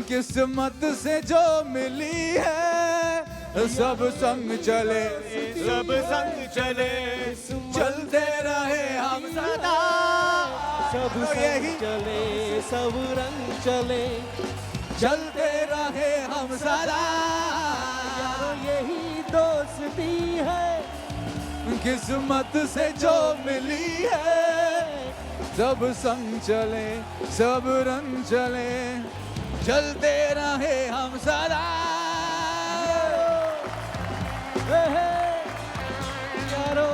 किस्मत से जो मिली है। सब संग चले, सब संग चले, चलते रहे हम सदा। सब यही चले, सब रंग चले, चलते रहे हम सदा। यारो यही दोस्ती है, किस्मत से जो मिली है। सब संग चले, सब रंग चले, चलते रहे हम सदा। यारो, यारो।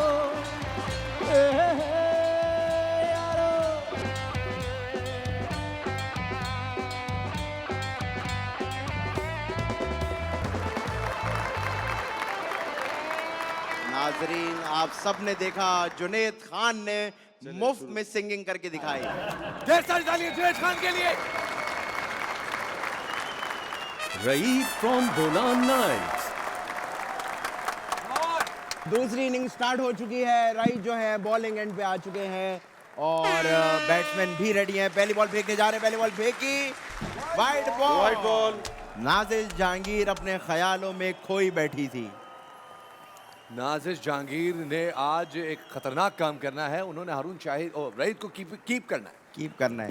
नाजरीन, आप सब ने देखा जुनैद खान ने मुफ्त में सिंगिंग करके दिखाई। ढेर सारी तालियां जुनैद खान के लिए। Raeed from Bolan nights. दूसरी इनिंग स्टार्ट हो चुकी है। राइट जो है बॉलिंग एंड पे आ चुके हैं और बैट्समैन भी रेडी हैं। पहली बॉल फेंकने जा रहे हैं। पहली बॉल फेंकी, वाइड बॉल। नाजिश जहांगीर अपने ख्यालों में खोई बैठी थी। नाजिश जहांगीर ने आज एक खतरनाक काम करना है। उन्होंने हारून शाहिद और रईद को कीप करना है। कीप करना है।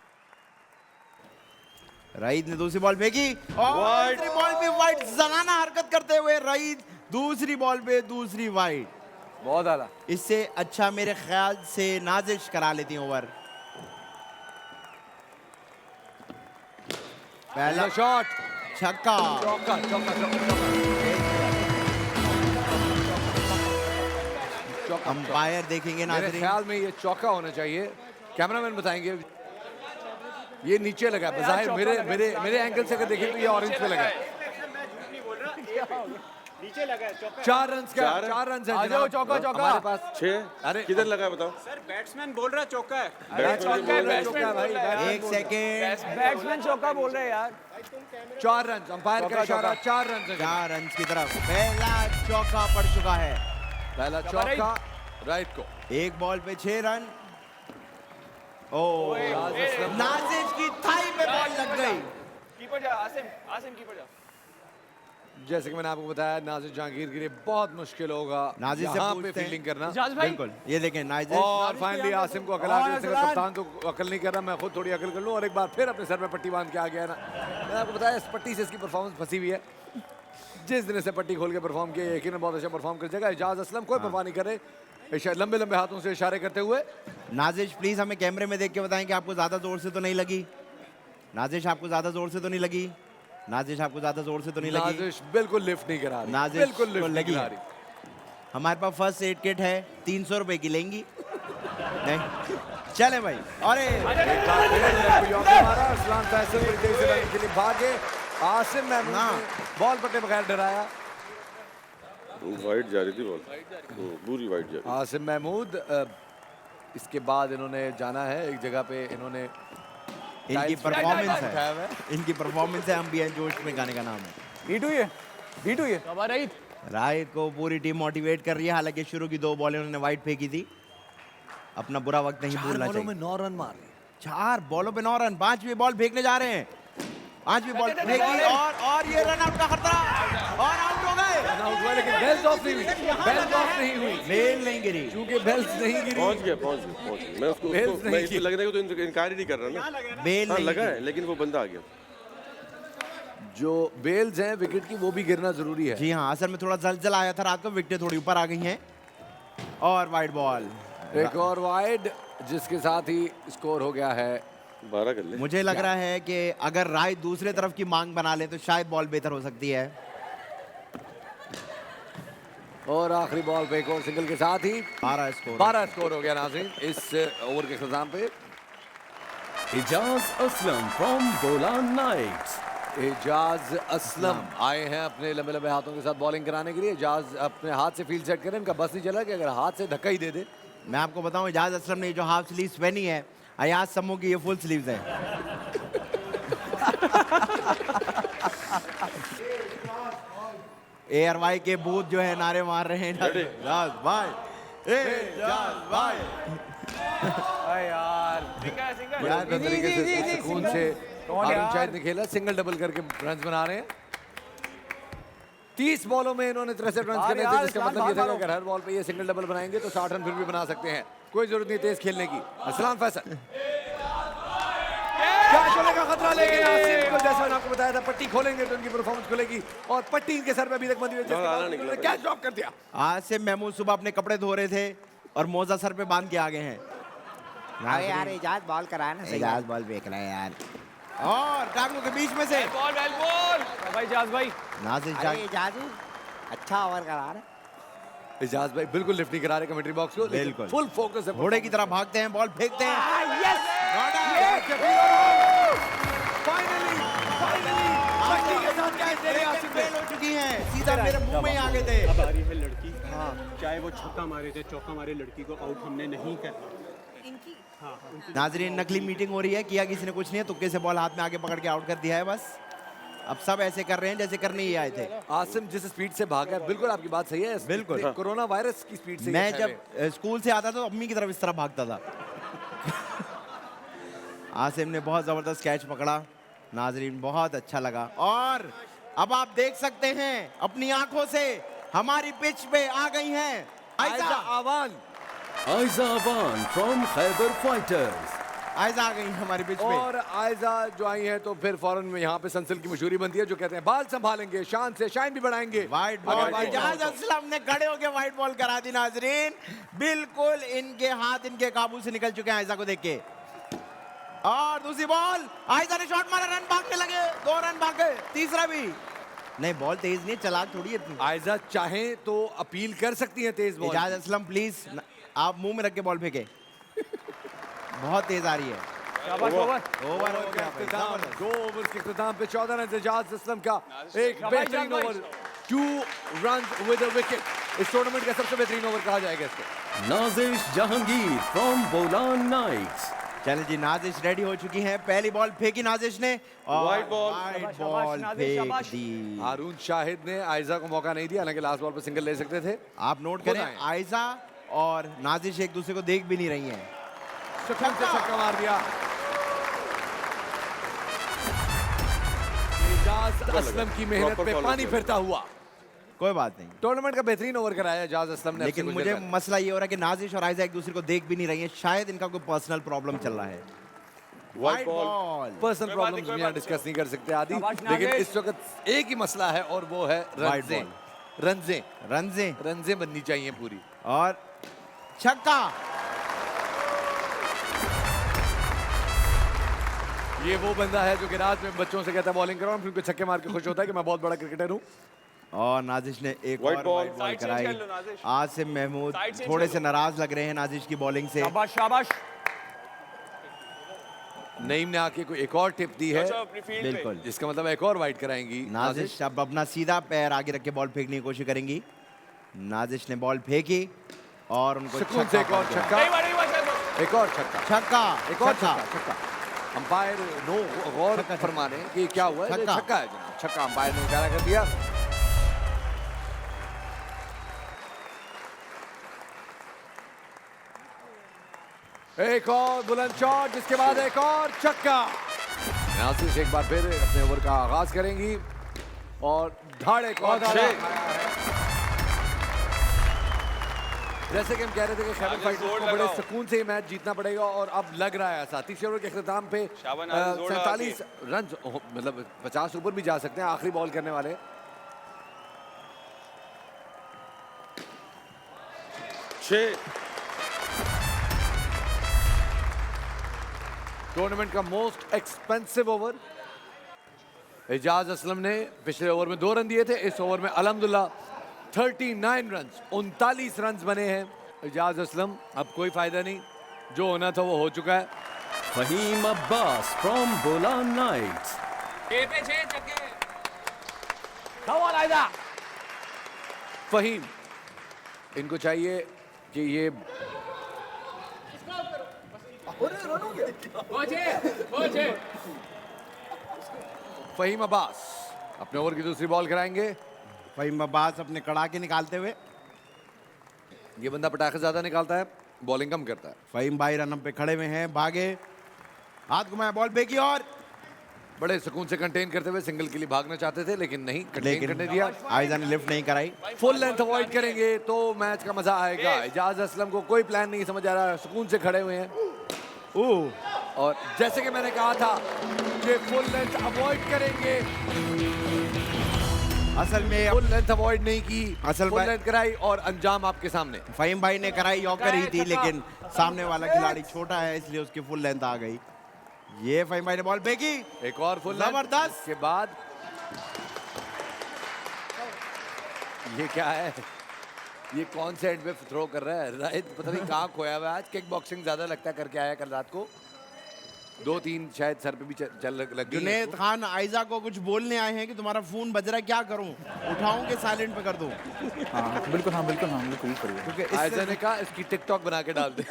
रईद ने दूसरी बॉल फेंकी और दूसरी बॉल पे वाइड, जनाना हरकत करते हुए रईद दूसरी बॉल पे दूसरी वाइड। बहुत आला। इससे अच्छा मेरे ख्याल से नाजिश करा लेती ओवर। पहला शॉट, छक्का। अंपायर देखेंगे मेरे नाज़रीन। ख्याल में ये चौका होना चाहिए। कैमरामैन बताएंगे। ये नीचे लगा है बज़ाहिर, मेरे एंगल से अगर देखें तो ये ऑरेंज पे लगा है। नीचे लगा है चौका। 4 रन है। 4 रन है। आ जाओ, चौका चौका। हमारे पास 6। अरे किधर लगा है बताओ। सर बैट्समैन बोल रहा है चौका है। एक सेकेंड। बैट्समैन चौका बोल रहे हैं यार। 4 रन, अंपायर का इशारा 4 रन। 4 रन की तरफ पहला चौका पड़ चुका है। पहला चौका राइट को। एक बॉल पे 6 रन। ओ नाजिश की थाई पे बॉल लग गई। कीपर जा, आसिम कीपर जा। जैसे कि मैंने आपको बताया, नाजिश जहांगीर के लिए बहुत मुश्किल होगा नाजिश से यहाँ पे पूछते हैं। फील्डिंग करना। बिल्कुल, ये देखें नाजिश। और फाइनली आसिम को अकल आ गई। कप्तान तो अकल नहीं कर रहा, मैं खुद थोड़ी अकल कर लूँ। और एक बार फिर अपने सर में पट्टी बांध के आ गया ना। मैंने आपको बताया इस पट्टी से इसकी परफॉर्मेंस फंसी हुई है। जिस दिन से पट्टी खोल के परफॉर्म किया, यकीन बहुत अच्छा परफॉर्म कर जाएगा। एजाज असलम कोई परवाह नहीं करे, लंबे लंबे हाथों से इशारे करते हुए। नाजिश प्लीज हमें कैमरे में देख के बताएं कि आपको ज्यादा जोर से तो नहीं लगी। नाजिश आपको ज्यादा जोर से तो नहीं लगी। नाजिश आपको ज्यादा जोर से तो नहीं लगी। नाजिश बिल्कुल लिफ्ट नहीं करा रही। नाजिश बिल्कुल लिफ्ट नहीं लगी करा रही। हमारे पास फर्स्ट एड किट है, 300 रुपए की लेंगी। नहीं चले भाई। अरे भागे आसिम महमूद बॉल पट्टे बगैर डराया। वाइड जा रही थी बॉल, पूरी वाइड जा रही। आसिम महमूद इसके बाद इन्होंने जाना है एक जगह पे। इन्होंने इनकी परफॉर्मेंस है, इनकी परफॉर्मेंस है हम भी हैं जोश में गाने का नाम है। बीट हुई है, बीट हुई है। राइट को पूरी टीम मोटिवेट कर रही है। हालांकि शुरू की 2 बॉलें उन्होंने वाइड फेंकी थी। अपना बुरा वक्त नहीं भूलना चाहिए। 4 बॉलों में 9 रन मारे। 4 बॉलों पे 9 रन। 5वीं बॉल फेंकने जा रहे हैं। 5वीं बॉल फेंकी और ये रन आउट का खतरा और आउट हो गए। लेकिन बेल्स ऑफ नहीं हुई। बेल्स ऑफ नहीं हुई। बेल नहीं गिरी। क्योंकि बेल्स नहीं गिरी। पहुंच गया। मैं उसको मैं इसको लगने को तो इनकार ही नहीं कर रहा ना। बेल नहीं लगा है लेकिन वो बंदा आ गया। जो बेल्स हैं विकेट की वो भी गिरना जरूरी है। जी हाँ, असल में थोड़ा जलजल आया था रात को, विकेटें थोड़ी ऊपर आ गई हैं। और वाइड बॉल, एक और वाइड, जिसके साथ ही स्कोर हो गया है 12 कर ले। मुझे लग रहा है कि अगर राय दूसरे तरफ की मांग बना ले तो शायद बॉल बेहतर हो सकती है। और आखिरी बॉल पे एक और सिंगल के साथ ही 12 स्कोर हो गया नाज़रीन इस ओवर के इख्तिताम पे। Ejaz Aslam from Bolan Knights. एजाज असलम आए हैं अपने लंबे लंबे हाथों के साथ बॉलिंग कराने के लिए। एजाज अपने हाथ से फील्ड सेट करें, इनका बस नहीं चला कि अगर हाथ से धक्का ही दे दे। मैं आपको बताऊं, एजाज असलम ने जो हाफ स्लीव्स पहनी है, अयाज समूह की ये फुल स्लीव्स है। ARY के बूथ जो है नारे मार रहे हैं। एजाज भाई, एजाज भाई। यार यार तरीके से सुकून से हारून शाहिद ने खेला, सिंगल डबल करके रन बना रहे हैं। 30 बॉलों में इन्होंने 63 रन करने थे, जिसका मतलब ये था कि अगर हर बॉल पे ये सिंगल डबल बनाएंगे तो 60 रन फिर भी बना सकते हैं। कोई जरूरत नहीं तेज खेलने की। असलान फैसल क्या होने का खतरा लेंगे आसिम को, जैसा मैंने आपको बताया था पट्टी खोलेंगे तो उनकी परफॉर्मेंस खुलेगी और पट्टी इनके सर पे अभी तक बंधी हुई है। क्या ड्रॉप कर दिया। आज से महमूद सुबह अपने कपड़े धो रहे थे और मोजा सर पे बांध के आ गए हैं। अरे यार इजाज बॉल कराया ना इजाज बॉल फेंक रहा है यार। और टांगों के बीच में से बॉल भाई इजाज भाई नाजिश अरे इजाजू अच्छा ओवर करा रहा है। इजाज भाई बिल्कुल लिफ्ट नहीं करा रहे कमेंट्री बॉक्स को, बिल्कुल फुल फोकस है। घोड़े की तरह भागते हैं, बॉल फेंकते हैं। फेल हो चुकी हैं, सीधा मेरे मुंह में ही आ गए थे। अब आ रही है लड़की। हाँ, चाहे वो छक्का मारे थे, चौका मारे, लड़की को आउट हमने नहीं करना। नाजरीन नकली मीटिंग हो रही है, किया किसी ने कुछ नहीं है, तुक्के से बॉल हाथ में आगे पकड़ के आउट कर दिया है बस। अब सब ऐसे कर रहे हैं जैसे करने ही आए थे। आसिम जिस स्पीड से भागा है, बिल्कुल आपकी बात सही है, बिल्कुल कोरोना वायरस की स्पीड से। मैं जब स्कूल से आता था तो अम्मी की तरफ इस तरह भागता था। आसिम ने बहुत जबरदस्त कैच पकड़ा, नाजरीन बहुत अच्छा लगा। और अब आप देख सकते हैं अपनी आंखों से हमारी पिच पे आ गई हैं आयजा आवान। Aiza Awan from Khyber fighters. आयजा आ गई हमारी पिच पे। और आयजा जो आई है तो फिर फौरन में यहाँ पे संसिल की मशहूरी बनती है, जो कहते हैं बाल संभालेंगे, शान से शाइन भी बढ़ाएंगे। वाइट बॉल, इजाज असलम ने खड़े होकर वाइट बॉल करा दी। नाजरीन बिल्कुल इनके हाथ इनके काबू से निकल चुके हैं आयजा को देख के। और दूसरी बॉल, आयजा ने शॉट मारा, रन भागने लगे, 2 रन भागे, तीसरा भी नहीं। बॉल तेज नहीं, चलाक थोड़ी है। आयजा चाहे तो अपील कर सकती है तेज बॉल। इजाज असलम प्लीज आप मुंह में रख के बॉल फेंके। बहुत तेज आ रही है। शाबाश, ओवर हो गया इख्तिताम। 2 ओवर के इख्तिताम पे 14 रन इजाज असलम का एक बेहतरीन over, 2 run with a wicket. इस टूर्नामेंट का सबसे बेहतरीन ओवर कहा जाएगा इसको। Nazish Jahangir from Bolan knights. चलो जी, नाजिश रेडी हो चुकी है। पहली बॉल फेंकी नाजिश ने और वाइट बॉल फेंक दी। हारून शाहिद ने आयजा को मौका नहीं दिया, हालांकि लास्ट बॉल पर सिंगल ले सकते थे। आप नोट करें आयजा और नाजिश एक दूसरे को देख भी नहीं रही हैं। छक्का मार दिया। इजाज असलम की मेहनत पे पानी फिरता हुआ। कोई बात नहीं, टूर्नामेंट का बेहतरीन ओवर कराया इजाज असलम ने। लेकिन मुझे मसला ये हो रहा है कि नाजिश और आयजा एक दूसरे को देख भी नहीं रही हैं। शायद इनका कोई पर्सनल प्रॉब्लम चल रहा है। वाइट बॉल, पर्सनल प्रॉब्लम्स हम यहाँ डिस्कस नहीं कर सकते आदि, लेकिन इस वक्त एक ही मसला है और वो है रनजे। रनजे रनजे रनजे बननी चाहिए पूरी। और छक्का, ये वो बंदा है जो कि रात में बच्चों से कहता है बॉलिंग करो, फिर उनको छक्के मार के खुश होता है कि मैं बहुत बड़ा क्रिकेटर हूँ। और नाजिश ने एक और वाइट बॉल कराई। आसिम महमूद थोड़े से नाराज लग रहे हैं नाजिश की बॉलिंग से। शाबाश शाबाश। नईम ने आके कोई एक और टिप दी है, बिल्कुल, जिसका मतलब एक और वाइट कराएंगी नाजिश। अब अपना सीधा पैर आगे रख के बॉल फेंकने की कोशिश करेंगी। नाजिश ने बॉल फेंकी और उनको एक और छक्का, एक और छक्का, छक्का, एक और छक्का। अंपायर गौर फरमाने कि क्या हुआ है, छक्का है जनाब, छक्का। अंपायर ने इशारा कर दिया। एक और बुलंद शॉट, जिसके बाद एक और छक्का। नासिर एक बार फिर अपने ओवर का आगाज करेंगी और धाड़े को जैसे कि हम कह रहे थे कि खैबर फाइटर्स को बड़े सुकून से ये मैच जीतना पड़ेगा और अब लग रहा है ऐसा। तीसरे ओवर के अख्ताम पे 47 रन, मतलब 50 ऊपर भी जा सकते हैं आखिरी बॉल करने वाले। टूर्नामेंट का most expensive over. Ijaz Aslam ने पिछले ओवर में 2 रन दिए थे, इस ओवर में अल्हम्दुलिल्लाह 39 रन, 39 रन बने हैं। इजाज असलम अब कोई फायदा नहीं, जो होना था वो हो चुका है। Faheem Abbas from Bolan Knights. फहीम, इनको चाहिए कि ये फहीम अब्बास अपने ओवर की दूसरी बॉल कराएंगे। फहीम अब्बास अपने कड़ाके निकालते हुए, ये बंदा पटाखे ज्यादा निकालता है, बॉलिंग कम करता है। फहीम भाई रन पे खड़े हुए हैं, भागे, हाथ घुमाया, बॉल फेंकी और बड़े सुकून से कंटेन करते हुए सिंगल के लिए भागना चाहते थे, लेकिन नहीं कंटेन करने दिया। आयजा ने लिफ्ट नहीं कराई। फुल लेंथ अवॉइड करेंगे तो मैच का मजा आएगा। इजाज असलम को कोई प्लान नहीं समझ आ रहा, सुकून से खड़े हुए हैं। और जैसे कि मैंने कहा था कि फुल लेंथ अवॉइड करेंगे। असल में फुल लेंथ अवॉइड नहीं की, असल फुल में लेंथ कराई और अंजाम आपके सामने। फहीम भाई ने कराई यॉर्कर ही थी, लेकिन सामने वाला खिलाड़ी छोटा है इसलिए उसकी फुल लेंथ आ गई। ये फहीम भाई ने बॉल फेंकी, एक और फुल जबरदस्त। के बाद ये क्या है, ये कौन से एंड पे थ्रो कर रहा है राहिद, पता नहीं कहाँ खोया हुआ है आज। किक बॉक्सिंग ज्यादा लगता है करके आया कल रात को, 2-3 शायद सर पे भी चल लग गई। जुनेद खान आयजा को कुछ बोलने आए हैं कि तुम्हारा फोन बज रहा है, क्या करूं, उठाऊं कि साइलेंट पे कर दूं? हाँ बिल्कुल, हाँ बिल्कुल, हाँ बिल्कुल करिए। क्योंकि आयजा ने कहा इसकी टिकटॉक बना के डाल दे।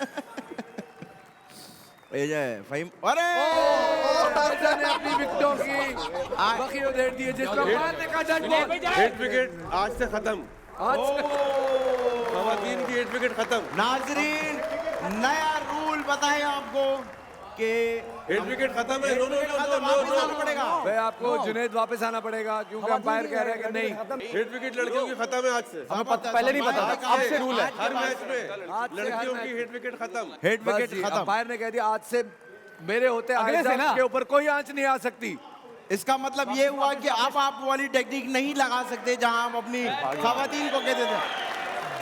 फहीम, अरे आयजा ने अपनी विकेटों की बाकी उधेड़ दिए, जिसको मारने का जज बॉल। हिट विकेट आज से खत्म, आज खवातीन की हिट विकेट खत्म। नाजरीन, नया रूल बताएं आपको कि हिट विकेट खत्म है। वापस आना पड़ेगा। भाई आपको जुनेद वापस आना पड़ेगा क्योंकि अंपायर कह रहे हैं कि नहीं, हिट विकेट लड़कियों की खत्म है आज से। हमें पहले नहीं पता था, अब से रूल है। हर मैच में लड़कियों की हिट विकेट खत्म। हिट विकेट खत्म। अंपायर ने कह दिया आज से मेरे होते आयजा के ऊपर कोई आंच नहीं आ सकती। इसका मतलब ये हुआ कि अब आप वाली टेक्निक नहीं लगा सकते जहां हम अपनी खवातीन को कहते थे।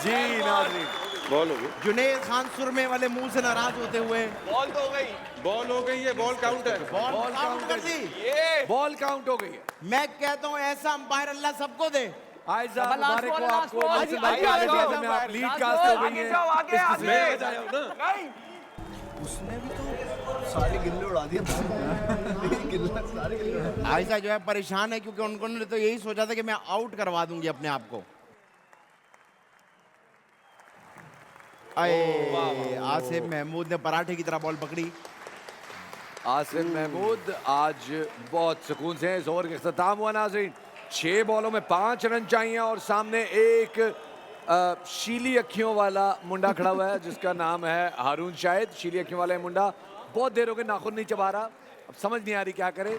जी नाज़रीन, बॉल हो गई। जुनेद खान सुरमे वाले मुंह से नाराज होते हुए, बॉल तो हो गई, बॉल हो गई है, बॉल काउंट है, बॉल काउंट कर दी, बॉल काउंट हो गई है। मैं कहता हूं ऐसा अंपायर अल्लाह सबको दे। आयजा मुबारक हो आपको, मौसम भाई के आगे में आप लीड कास्ट हो गई हैं। उसने भी तो सारे गिल्ले उड़ा दिए। आयशा जो है परेशान है क्योंकि उन्होंने तो यही सोचा था कि मैं आउट करवा दूंगी अपने आप को। आसिफ महमूद ने पराठे की तरह बॉल पकड़ी। आसिफ महमूद आज बहुत सुकून से इस ओवर का इख्तिताम हुआ नाज़रीन। 6 बॉलों में 5 रन चाहिए और सामने एक शीली अखियों वाला मुंडा खड़ा हुआ है जिसका नाम है हारून शाहिद। शीली अखियों वाला मुंडा बहुत देर हो गई नाखून नहीं चबा रहा, अब समझ नहीं आ रही क्या करे।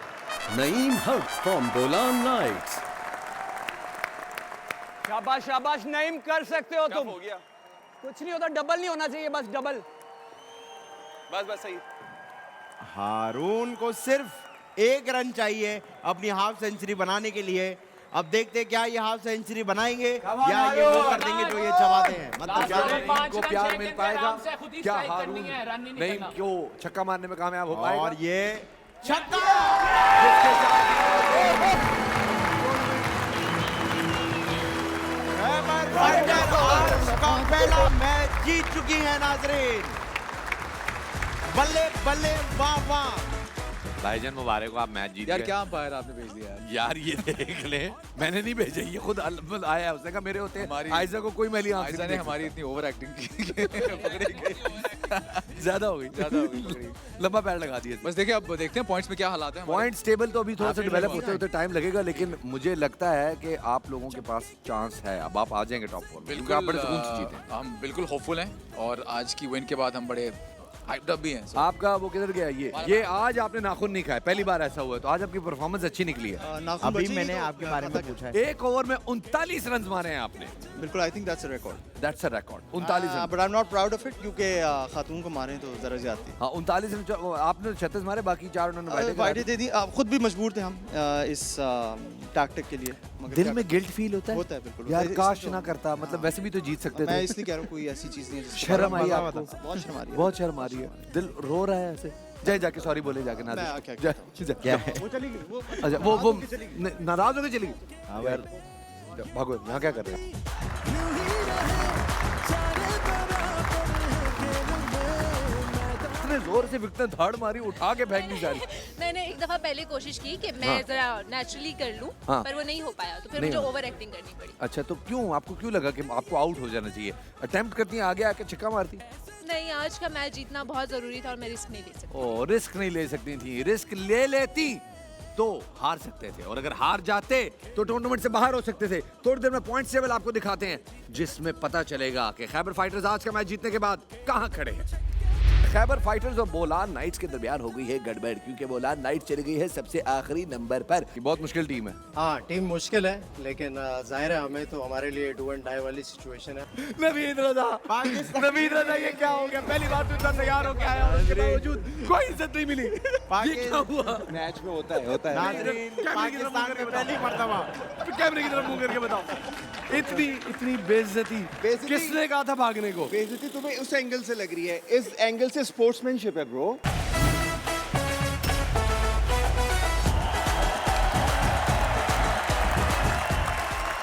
नईम हक फ्रॉम बोलान नाइट्स। शाबाश शाबाश नईम, कर सकते हो तुम। हो गया, कुछ नहीं होता, डबल नहीं होना चाहिए, बस डबल, बस सही। हारून को सिर्फ 1 रन चाहिए अपनी हाफ सेंचुरी बनाने के लिए। अब देखते क्या ये हाफ सेंचुरी बनाएंगे या ये वो कर देंगे जो ये चाहते हैं। मतलब क्या को प्यार मिल पाएगा, क्या हारून नहीं क्यों छक्का मारने में कामयाब हो पाएगा? और ये छक्का, का पहला मैच जीत चुकी है नाजरीन। बल्ले बल्ले वाह वाह। भाईजान मुबारक हो, आप मैच जीत गए। यार क्या अंपायर आपने भेज दिया यार ये देख ले, मैंने नहीं भेजा, ये खुद आया, उसने कहा मेरे होते आयजा को कोई मैली आंख आयजा ने हमारी इतनी ओवर एक्टिंग की पकड़ी गई, ज्यादा हो गई, लंबा पैर लगा दिया। बस देखिए, अब देखते हैं पॉइंट्स में क्या हालात हैं। पॉइंट्स टेबल तो अभी थोड़ा सा डेवलप होते होते टाइम लगेगा, लेकिन मुझे लगता है कि आप लोगों के पास चांस है, अब आप आ जाएंगे टॉप 4 में। बिल्कुल, आप बड़े सुकून से जीते। हम बिल्कुल होपफुल हैं और आज की विन के बाद हम बड़े हाइप्ड अप भी हैं। आपका वो किधर गया? ये आज आपने नाखून नहीं खाया, पहली बार ऐसा हुआ है, तो आज आपकी परफॉर्मेंस अच्छी निकली है। अभी मैंने आपके बारे में पूछा है। 1 ओवर में 39 रन मारे हैं आपने। बिल्कुल, I think that's a record. That's a record, 39 run. But I am not proud of it क्योंकि खातून को मारे तो जरा ज्यादा। हाँ 39 रन आपने 36 मारे, बाकी 4 उन्होंने वाइडें दे दी। आप खुद भी मजबूर थे हम इस टैक्टिक के लिए। दिल में गिल्ट फील होता है? होता है बिल्कुल यार काश ना करता, मतलब वैसे भी तो जीत सकते थे। मैं इसलिए कह रहा हूँ कोई ऐसी चीज नहीं है। शर्म आई आपको? बहुत शर्म आ रही है, बहुत शर्म आ रही है, दिल रो रहा है ऐसे। जय जाके सॉरी बोले जाके ना क्या है? वो चली गई, अच्छा वो नाराज होकर चली गई। हाँ यार भागो, यहाँ क्या कर रहे हैं? इतने जोर से विकट धाड़ मारी, उठा के फेंक दी जा रही। मैंने एक दफा पहले कोशिश की कि मैं जरा नेचुरली कर लूं, पर वो नहीं हो पाया, तो फिर मुझे ओवर एक्टिंग करनी पड़ी। अच्छा, तो क्यों आपको क्यों लगा कि आपको आउट हो जाना चाहिए? अटेम्प्ट करती हैं, आगे आके छक्का मारती। नहीं, आज का मैच जीतना बहुत जरूरी था और मैं रिस्क नहीं ले सकती। ओ, रिस्क नहीं ले सकती थी। रिस्क ले लेती तो हार सकते थे, और अगर हार जाते तो टूर्नामेंट से बाहर हो सकते थे। थोड़ी देर में पॉइंट टेबल आपको दिखाते हैं जिसमें पता चलेगा कि खैबर फाइटर्स आज का मैच जीतने के बाद कहां खड़े हैं। खैबर फाइटर्स और बोलान नाइट्स के दरमियान हो गई है गड़बड़, क्योंकि बोलान नाइट्स चली गई है सबसे आखिरी नंबर पर। ये बहुत मुश्किल टीम है। हाँ टीम मुश्किल है, लेकिन जाहिर है हमें तो हमारे लिए डू एंड डाई वाली सिचुएशन है। नवीद रजा, नवीद रजा, ये क्या हो गया? पहली बार तो इतना तैयार हो गया है और उसके बावजूद कोई इज्जत नहीं मिली। ये क्या हुआ? मैच में होता है पाकिस्तान में पहली मर्तबा। कैमरे की तरफ मुंह करके बताओ, इतनी बेइज्जती किसने कहा था भागने को? बेइज्जती तुम्हें उस एंगल से लग रही है, इस एंगल से स्पोर्ट्समैनशिप है ब्रो।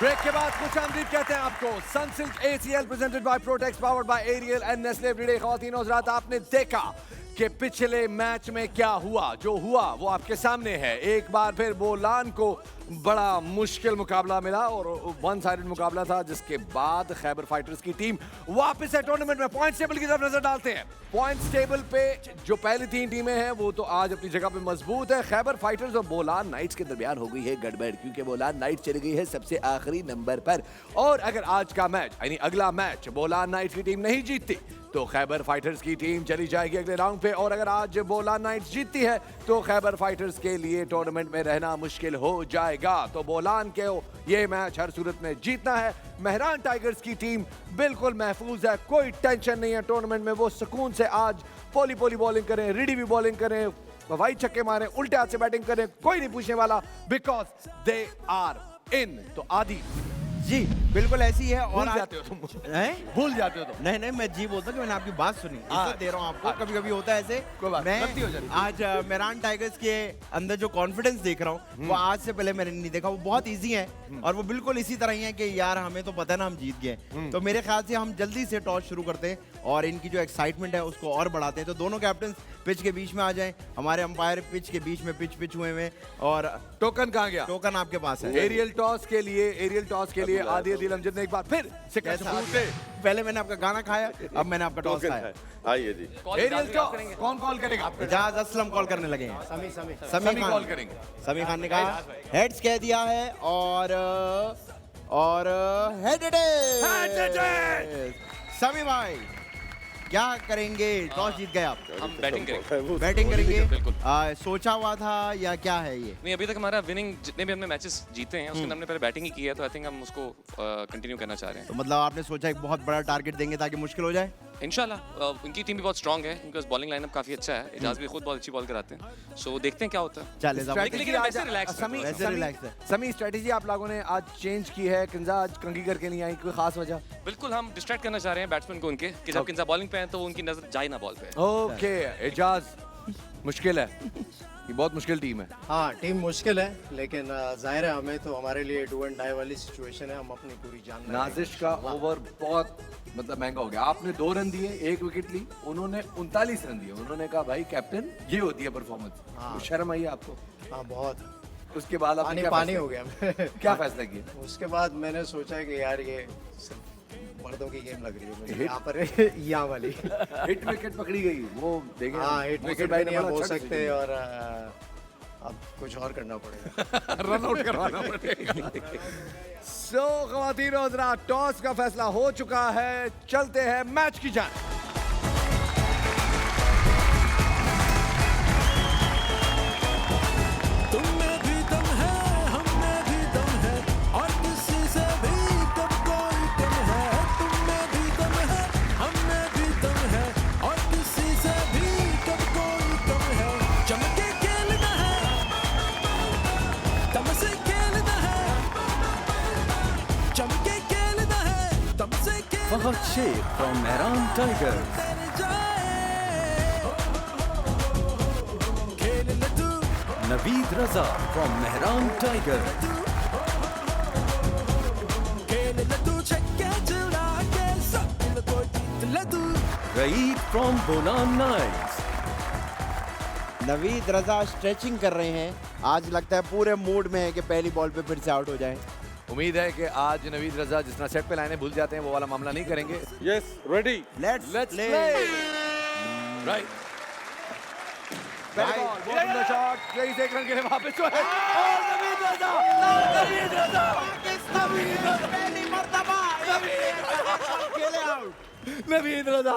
ब्रेक के बाद कुछ आमदीद कहते हैं आपको। Sunsilk ACL presented by Protex, powered by Ariel and Nestle Everyday. ख्वातीन और हज़रात, आपने देखा कि पिछले मैच में क्या हुआ। जो हुआ वो आपके सामने है। एक बार फिर बोलान को बड़ा मुश्किल मुकाबला मिला और वन साइडेड मुकाबला था, जिसके बाद खैबर फाइटर्स की टीम वापस से टूर्नामेंट में पॉइंट्स टेबल की तरफ नजर डालते हैं। पॉइंट्स टेबल पे जो पहली 3 टीमें हैं वो तो आज अपनी जगह पे मजबूत है। खैबर फाइटर्स और बोलान नाइट्स के दरमियान हो गई है गड़बड़, क्योंकि बोलान नाइट्स चली गई है सबसे आखिरी नंबर पर। और अगर आज का मैच यानी अगला मैच बोलान नाइट्स की टीम नहीं जीतती तो खैबर फाइटर्स की टीम चली जाएगी अगले राउंड पे। और अगर आज बोलान नाइट्स जीतती है तो खैबर फाइटर्स के लिए टूर्नामेंट में रहना मुश्किल हो जाएगा। तो बोलान के ये मैच हर सूरत में जीतना है। मेहरान टाइगर्स की टीम बिल्कुल महफूज है, कोई टेंशन नहीं है टूर्नामेंट में। वो सुकून से आज पोली बॉलिंग करें, रिडी भी बॉलिंग करें, वाइड छक्के मारें, उल्टे हाथ से बैटिंग करें, कोई नहीं पूछने वाला, बिकॉज दे आर इन। तो आदि जी बिल्कुल ऐसी है। और जाते हो तुम, भूल जाते हो तुम? नहीं मैं जी बोलता कि मैंने आपकी बात सुनी, इज्जत दे रहा हूँ आपको। कभी कभी होता है ऐसे। मैं आज मेहरान टाइगर्स के अंदर जो कॉन्फिडेंस देख रहा हूँ वो आज से पहले मैंने नहीं देखा। वो बहुत इजी है और वो बिल्कुल इसी तरह ही है कि यार हमें तो पता है ना हम जीत गए। तो मेरे ख्याल से हम जल्दी से टॉस शुरू करते हैं और इनकी जो एक्साइटमेंट है उसको और बढ़ाते हैं। तो दोनों कैप्टन पिच के बीच में आ जाएं। हमारे अंपायर पिच के बीच में पिच हुए हैं। और टोकन कहाँ गया? टोकन आपके पास है। एरियल टॉस के लिए आदि अदील अमजद ने एक बार फिर पहले मैंने आपका गाना खाया, अब मैंने आपका टॉस खाया। आइए जी। एरियल कौन कॉल करेगा? एजाज असलम कॉल करने लगे हैं। समी कॉल करेंगे। समी खान ने कहा हेड्स कह दिया है और हेडेड। समी भाई क्या करेंगे? टॉस जीत गए आप। हम बैटिंग करेंगे। बैटिंग करेंगे बिल्कुल। सोचा हुआ था या क्या है ये? नहीं, अभी तक हमारा विनिंग जितने भी हमने मैचेस जीते हैं उसके अंदर हमने पहले बैटिंग ही की है, तो आई थिंक हम उसको कंटिन्यू करना चाह रहे हैं। तो मतलब आपने सोचा एक बहुत बड़ा टारगेट देंगे ताकि मुश्किल हो जाए? इंशाल्लाह। उनकी टीम भी बहुत स्ट्रांग है, उनका बॉलिंग लाइनअप काफी अच्छा है। एजाज भी खुद बहुत अच्छी बॉल कराते हैं, सो देखते हैं क्या होता है। चले वैसे रिलैक्स है। समी स्ट्रेटजी आप लोगों ने आज चेंज की है। किंजा आज कंघी करके नहीं आई, कोई खास वजह? बिल्कुल, हम डिस्ट्रैक्ट करना चाह रहे हैं बैट्समैन को उनके, कि जब किंजा बॉलिंग पे है तो उनकी नजर जाए ना बॉल पे। ओके एजाज, मुश्किल है, ये बहुत मुश्किल टीम है। हाँ टीम मुश्किल है, लेकिन जाहिर है हमें तो हमारे लिए डू एंड डाई वाली सिचुएशन है। हम अपनी पूरी जान नाजिश का ओवर बहुत मतलब महंगा हो गया। आपने 2 रन दिए, 1 विकेट ली, उन्होंने 39 रन दिए। उन्होंने कहा भाई कैप्टन ये होती है परफॉर्मेंस। तो शर्म आई आपको? हाँ बहुत। उसके बाद पानी हो गया। क्या फैसला किया? उसके बाद मैंने सोचा कि यार ये मर्दों की गेम लग रही है मुझे यहाँ पर। यहाँ वाली हिट विकेट पकड़ी गई, वो देखें। हाँ हिट विकेट भी नहीं हो सकते और अब कुछ और करना पड़ेगा। रन आउट करवाना पड़ेगा। सो ख़वातीन और हज़रात, टॉस का फैसला हो चुका है। चलते हैं मैच की जान। तुमने भी दम है, हमने भी दम है, और किसी से भी कब कोई कम है। तुमने भी दम है, हमने भी दम है, और किसी से भी कब कोई कम है। चमके खेलना है, दम से खेलना है, चमके खेलना है, दम से Fahad Sheikh from Mehran Tigers. Naveed Raza from Mehran Tigers. Raeed from Bolan Knights. Naveed Raza stretching कर रहे हैं। आज लगता है पूरे मूड में है कि पहली बॉल पे फिर से आउट हो जाए। उम्मीद है कि आज नवीद रजा जिस तरह सेट पे लाइनें भूल जाते हैं वो वाला मामला नहीं करेंगे। Yes ready, let's play. Right, shot, 1 run के लिए वापस और नवीद रजा, पहली मर्तबा खेले आउट। नवीद रजा,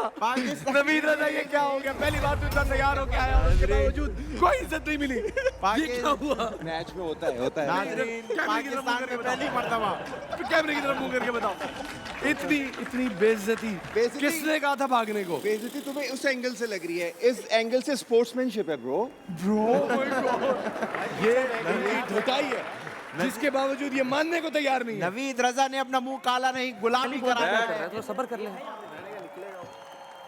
नवीद रजा, ये क्या हो गया? पहली बार तो इतना तैयार हो गया है, उसके बावजूद कोई इज्जत नहीं मिली। ये क्या हुआ? मैच में होता है पाकिस्तान में पहली मर्तबा। कैमरे की तरफ मुंह करके बताओ, इतनी बेइज्जती किसने कहा था भागने को? बेइज्जती तुम्हें उस एंगल से लग रही है, इस एंगल से स्पोर्ट्समैनशिप है ब्रो। ये नवीद ढुकाई है, जिसके बावजूद ये मानने को तैयार नहीं है। नवीद रजा ने अपना मुंह काला नहीं गुलामी करा है। तो सब्र कर ले।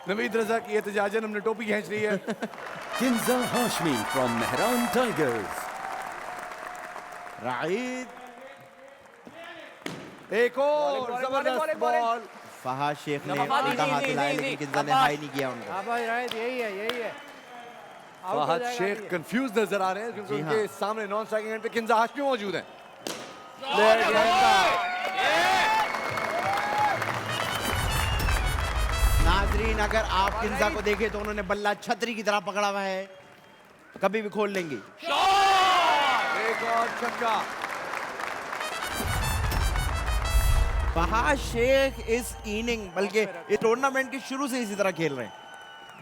नवीद रजा की एहतजाजन हमने टोपी खींच रही है। Kinza Hashmi from Mehran tigers. Ride एक और जबरदस्त बॉल। फहाद शेख ने उनका हाथ हिलाया लेकिन किंजा ने हाई नहीं किया उनको। हाँ भाई राइट, यही है। फहद शेख कंफ्यूज नजर आ रहे हैं क्योंकि उनके सामने नॉन स्ट्राइकिंग एंड पे किंजा हाशमी मौजूद हैं। नाजरीन, अगर आप किंजा को देखें तो उन्होंने बल्ला छतरी की तरह पकड़ा हुआ है, कभी भी खोल लेंगे। एक और छक्का। फहाद शेख इस इनिंग बल्कि इस टूर्नामेंट के शुरू से इसी तरह खेल रहे हैं,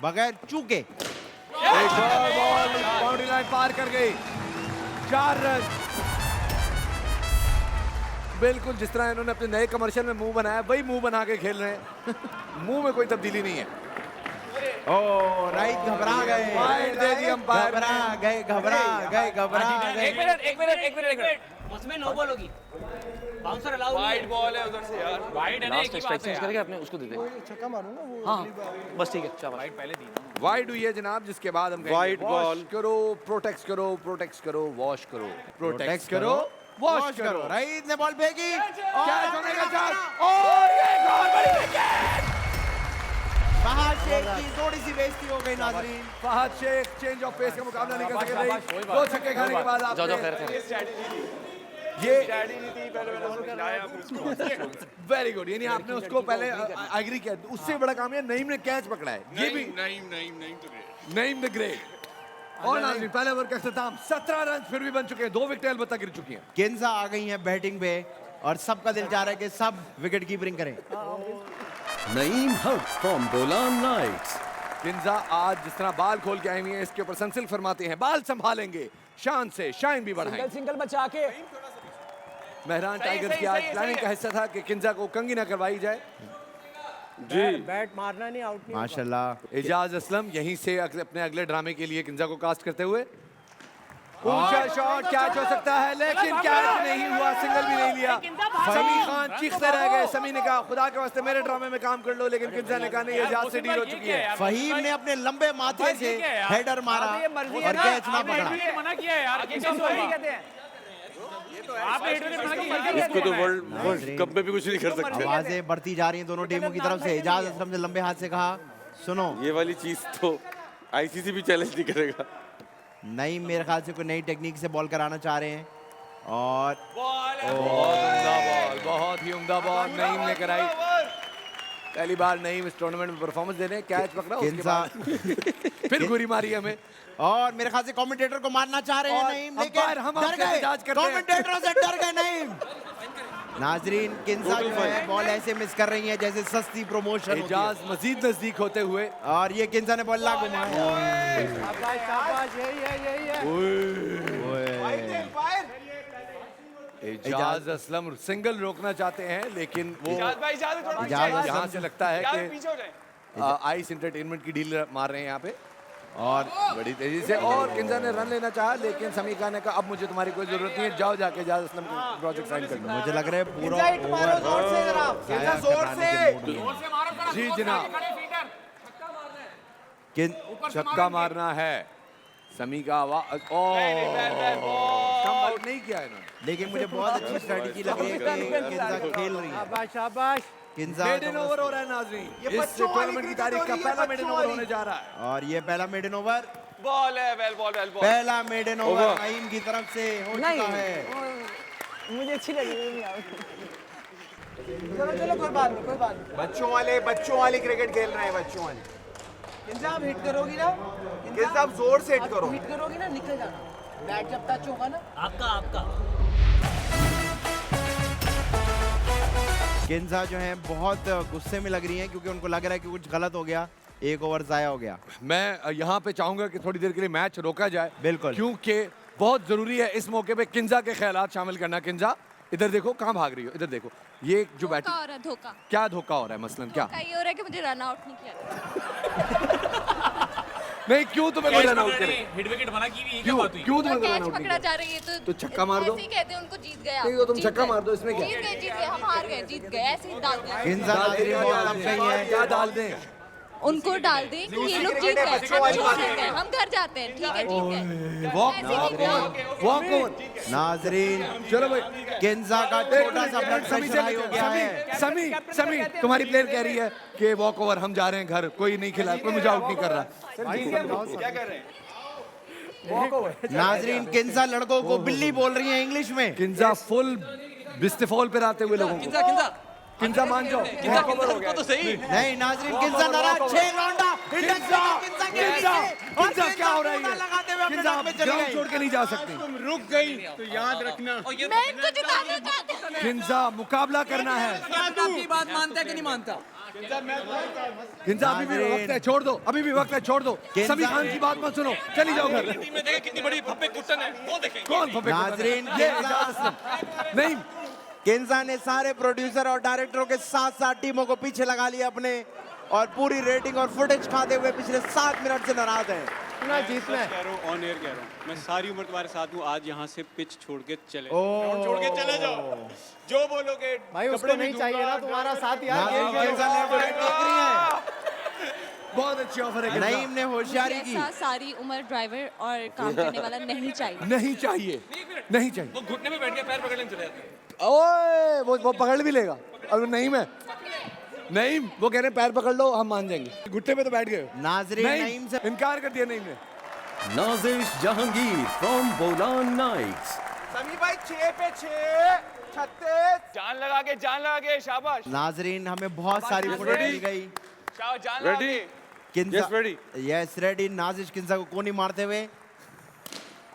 बगैर चूके। एक और बॉल बाउंड्री लाइन पार कर गई। 4 रन। बिल्कुल जिस तरह इन्होंने अपने नए कमर्शियल में मुंह बनाया, वही मुंह बना के खेल रहे हैं। मुंह में कोई तब्दीली नहीं है। ओ राइट, घबरा गए, वाइड दे दी अंपायर। घबरा गए। एक मिनट। उसमें नो बॉल होगी, बाउंसर अलाउ नहीं। वाइड बॉल है उधर से यार, वाइड है ना, एक ही बात है। करके अपने उसको दे दे। छक्का मारूंगा वो। हाँ बस ठीक है, चलो वाइड पहले दी ना। वाइड हुई है जनाब, जिसके बाद हम वाइड बॉल करो, प्रोटेक्ट करो, वॉश करो, प्रोटेक्ट करो, वॉश करो। राइट ने बॉल फेंकी, कैच होने का चांस, और ये गोल, बड़ी विकेट। फहाद शेख की थोड़ी सी बेइज्जती हो गई नाजरीन। Fahad Sheikh change of pace का मुकाबला नहीं कर सके। 2 छक्के खाने के बाद जाओ खैर ये वेरी गुड, यानी आपने उसको पहले एग्री किया। उससे बड़ा काम है नईम ने कैच पकड़ा है। ये भी नईम द ग्रेट। और नाज़रीन, पहले ओवर का इख्तिताम, 17 रन फिर भी बन चुके हैं, 2 विकेटें अलबत्ता गिर चुकी हैं। किंजा आ गई हैं बैटिंग पे और सबका दिल चाह रहा है कि सब विकेट कीपिंग करें। नईम हक फ्रॉम बोलान नाइट्स। किंजा आज जिस तरह बाल खोल के आई हुई है, इसके ऊपर संसिल फरमाते हैं, बाल संभालेंगे, शान से शाइन भी बढ़ाएंगे। सिंगल बचा के मेहरान टाइगर्स की आज प्लानिंग का हिस्सा था कि किंजा को कंगी ना करवाई जाए। जी, बैट मारना नहीं, आउट नहीं। माशाल्लाह। एजाज असलम यहीं से अपने अगले ड्रामे के लिए किंजा को कास्ट करते हुए, ऊंचा शॉट कैच हो सकता है, लेकिन कैच नहीं हुआ, सिंगल भी नहीं लिया। समी खान चीखते रह गए। समी ने कहा खुदा के वास्ते मेरे ड्रामे में काम कर लो, लेकिन किंजा ने कहा नहीं, एजाज से डील हो चुकी है। फहीम ने अपने लंबे माथे से हेडर मारा और कैच ना पकड़ा। मना किया है यार, कहते हैं इसको तो वर्ल्ड कप में भी कुछ नहीं कर सकते। आवाजें बढ़ती जा रही हैं दोनों टीमों की तरफ से। एजाज असलम ने लंबे हाथ से कहा, सुनो ये वाली चीज तो आईसीसी भी चैलेंज नहीं करेगा। नईम मेरे ख्याल से कोई नई टेक्निक से बॉल कराना चाह रहे हैं और बहुत ही उम्दा बॉल नईम ने कराई। पहली बार नईम इस टूर्नामेंट में परफॉर्मेंस दे रहे हैं, कैच पकड़ा, उसके बाद फिर गोली मारी हमें। और मेरे ख्याल से कमेंटेटर को मारना चाह रहे हैं नईम, लेकिन डर गए, कमेंटेटरों से डर गए नईम। नाजरीन, किंजा जो है बॉल ऐसे मिस कर रही है जैसे सस्ती प्रमोशन। एजाज मजीद नजदीक होते हुए और ये किंजा ने बॉल घुमाया। एजाज असलम सिंगल रोकना चाहते हैं, लेकिन वो यहाँ से लगता है कि आइस एंटरटेनमेंट की डील मार रहे हैं यहाँ पे और बड़ी तेजी से। और किंजा ने रन लेना चाहा, लेकिन समी खान ने कहा अब मुझे तुम्हारी कोई जरूरत नहीं है, जाओ जाके एजाज असलम प्रोजेक्ट साइन कर लो। मुझे लग रहा है पूरा जी जनाब, छक्का मारना है। समी का आवाज कम आउट नहीं किया इन्होंने, लेकिन मुझे बहुत अच्छी स्ट्रेटजी लग रही है कि किंजा खेल रही है। शाबाश। किंजा मेडन ओवर हो रहा है नाज़रीन, इस टूर्नामेंट की तारीख का पहला मेडन ओवर होने जा रहा है। और ये पहला मेडन ओवर, बॉल है, वेल बॉल। पहला मेडन ओवर नईम की तरफ से हो चुका है। मुझे अच्छी लगी। चलो कोई बात नहीं। बच्चों वाली क्रिकेट खेल रहे हैं, बच्चों वाली। किंजा आप हिट करोगी ना, किंजा आप जोर से हिट करो। हिट करोगी ना, निकल जाना। बैट जब टच होगा ना आपका किंजा जो है बहुत गुस्से में लग रही हैं क्योंकि उनको लग रहा है कि कुछ गलत हो गया, एक ओवर जाया हो गया। मैं यहाँ पे चाहूंगा कि थोड़ी देर के लिए मैच रोका जाए, बिल्कुल, क्योंकि बहुत जरूरी है इस मौके पे किंजा के ख्यालात शामिल करना। किंजा इधर देखो, कहाँ भाग रही हो, इधर देखो। ये जो बैटिंग धोखा हो रहा है, धोखा। क्या धोखा हो रहा है मसलन? क्या ये हो रहा है कि मुझे रन आउट नहीं किया। नहीं, क्यों तुम्हें कोई रन आउट करे? हिट विकेट बना की भी क्यों क्यों तुम्हें रन कैच आउट पकड़ा जा रही है तो छक्का मार दो। ऐसे ही कहते हैं उनको, जीत गया। नहीं, तो तुम छक्का मार दो, इसमें क्या? जीत गए, हम हार गए, जीत गए, ऐसे ही डाल दें। किंजा क्या डाल दें? उनको डाल दें कि ये लोग जीत गए, हम जीत गए, हम घर जाते हैं, ठीक है, ठीक है। वॉक नाजरीन, चलो भाई, किंजा का छोटा सा ब्लड प्रेशर हाई हो गया है। समी तुम्हारी प्लेयर कह रही है कि वॉक ओवर, हम जा रहे हैं घर, कोई नहीं खिला, कोई मुझे आउट नहीं कर रहा। क्या कर रहे हैं? नाजरीन, किंजा लड़कों को बिल्ली बोल रही है इंग्लिश में। किंजा फुल बिस्तिफॉल पे आते हुए लोगों को। किंजा मान जाओ, किंजा तो सही। नहीं नाजरीन, किंजा नाराज, 6 लौंडा किंजा क्या हो रहा है? किंजा ग्राउंड छोड़ के नहीं जा सकती। तुम रुक गई तो याद रखना। मैं इनको जिताना चाहती हूं। किंजा मुकाबला करना है। आपकी बात मानता है कि नहीं मानता? किंजा अभी भी वक्त है, छोड़ दो, अभी भी वक्त है, छोड़ दो। सभी खान की बात मत सुनो, चली जाओ घर। कितनी बड़ी फप्पे कुटन है वो देखें। कौन फप्पे? नाजरीन, नहीं, किंजा ने सारे प्रोड्यूसर और डायरेक्टरों के साथ साथ टीमों को पीछे लगा लिया अपने, और पूरी रेटिंग और फुटेज खाते हुए पिछले 7 मिनट से नाराज है। ना जीतना है। कह रहा हूं, ऑन एयर कह रहा हूं, मैं सारी उम्र तुम्हारे साथ हूं, आज यहाँ से पिच छोड़ के चले जाओ। छोड़ के चले जाओ, जो बोलोगे भाई उसको नहीं चाहिए ना तुम्हारा साथ यार। बहुत अच्छी ऑफर है। नईम ने होशियारी की। सारी उम्र ड्राइवर और काम करने वाला नहीं चाहिए। नहीं चाहिए, नहीं चाहिए। वो घुटने में बैठ के पैर पकड़ने चले जाते हैं। ओए वो पकड़ भी लेगा। और नहीं मैं नहीं, वो कह रहे पैर पकड़ लो, हम मान जाएंगे। घुटने पे तो बैठ गए। नाजरीन, नईम से इनकार कर दिया नईम ने। Nazish Jahangir from Bolan knights. समी भाई 6 पे 6, 36। जान लगा के, शाबाश। नाजरीन, हमें बहुत सारी फुटेज मिल गई। शाबाश, जान लगा के। Kinza yes ready. नाजिश किंजा को कोनी मारते हुए,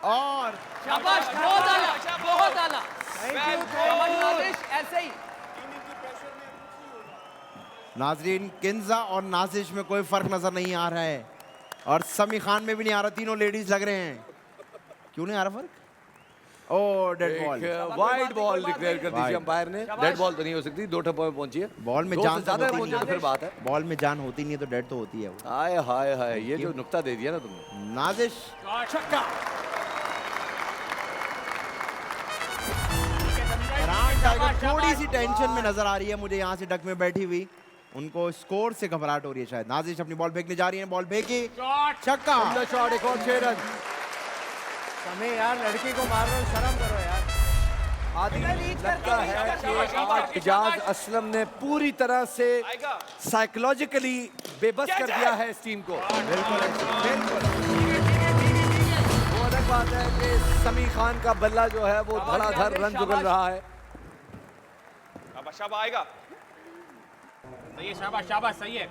और शाबाश, बहुत आला, बहुत आला। शाबाश नाजिश, ऐसे ही। नाजरीन, किंजा और नाजिश में कोई फर्क नजर नहीं आ रहा है, और समी खान में भी नहीं आ रहा। तीनों लेडीज लग रहे हैं। क्यों नहीं आ रहा फर्क? Oh dead ball, wide ball declare कर दीजिए अंपायर ने। डेड बॉल तो नहीं हो सकती, 2 टप्पों में पहुंची है। बॉल में जान ज्यादा पहुंची तो फिर बात है। बॉल में जान होती नहीं है तो डेड तो होती है वो। हाय हाय हाय, ये जो नुक्ता दे दिया ना तुमने। नाजिश छक्का। थोड़ी सी टेंशन में नजर आ रही है मुझे यहाँ से डक में बैठी हुई। उनको स्कोर से घबराहट हो रही है शायद। नाजिश अपनी बॉल फेंकने जा रही है, बॉल फेंकी, छक्का। शॉट, एक और 6 रन। हमें यार लड़की को मार रहे हो, शर्म करो यार। आदि लगता है कि आज इजाज असलम ने पूरी तरह से साइकोलॉजिकली बेबस कर दिया है इस टीम को। बिल्कुल। वो अलग बात है कि समी खान का बल्ला जो है वो धड़ाधड़ रन जुगल रहा है। शाबाश आएगा। सही है, शाबाश शाबाश, सही है।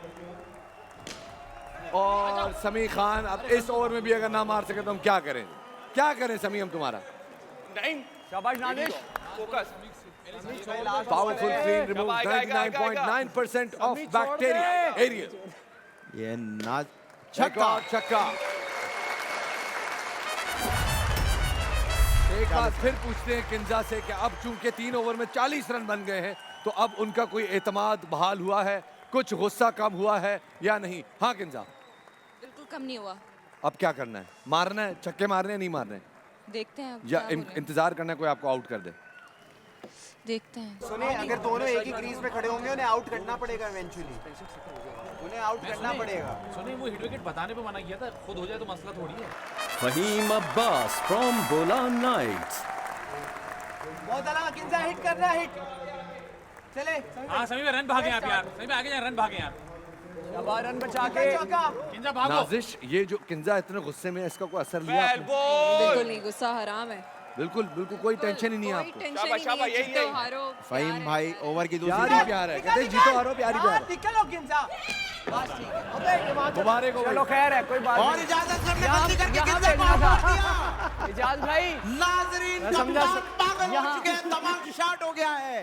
और समी खान अब इस ओवर में भी अगर ना मार सके तो हम क्या करें? क्या करें समी हम तुम्हारा? नहीं, शाबाश Nazish, focus. Powerful clean removes 99.9% of bacteria area. ये ना छक्का। एक बार फिर पूछते हैं किंजा से कि अब चूंकि 3 ओवर में 40 रन बन गए हैं तो अब उनका कोई एतमाद बहाल हुआ है, कुछ गुस्सा कम हुआ है या नहीं? हाँ किंजा, बिल्कुल कम नहीं हुआ। अब क्या करना है? मारना है, छक्के मारने हैं, नहीं मारने? देखते हैं या इंतजार करना है कोई आपको आउट कर दे? देखते हैं। सुनिए, अगर दोनों एक ही क्रीज में खड़े होंगे उन्हें आउट करना पड़ेगा इवेंचुअली। उन्हें आउट करना पड़ेगा। सुनिए, वो हिट विकेट बताने पे मना किया था, खुद हो जाए तो मसला थोड़ी है। Faheem Abbas from Bolan knights. बहुत आला, किंजा हिट कर रहा है, हिट। चले। हाँ सभी में रन भागे आप यार, सभी में आगे जाए, रन भागे यार। शाबाश, रन बचा के। किंजा भागो। नाजिश, ये जो किंजा इतने गुस्से में है, इसका कोई असर लिया आपने? बिल्कुल नहीं, गुस्सा हराम है। बिल्कुल कोई टेंशन ही नहीं है आपको। शाबाश, यही हारो। फहीम भाई ओवर की दूसरी प्यार ही प्यार है, कहते हैं जीतो हारो प्यार ही प्यार है। निकलो किंजा। मुबारक हो। चलो खैर है, कोई बात नहीं। और इजाजत सबने गलती करके किंजा को आउट कर दिया। इजाज भाई, नाजरीन का पागल हो चुके हैं, तमाम शॉट हो गया है।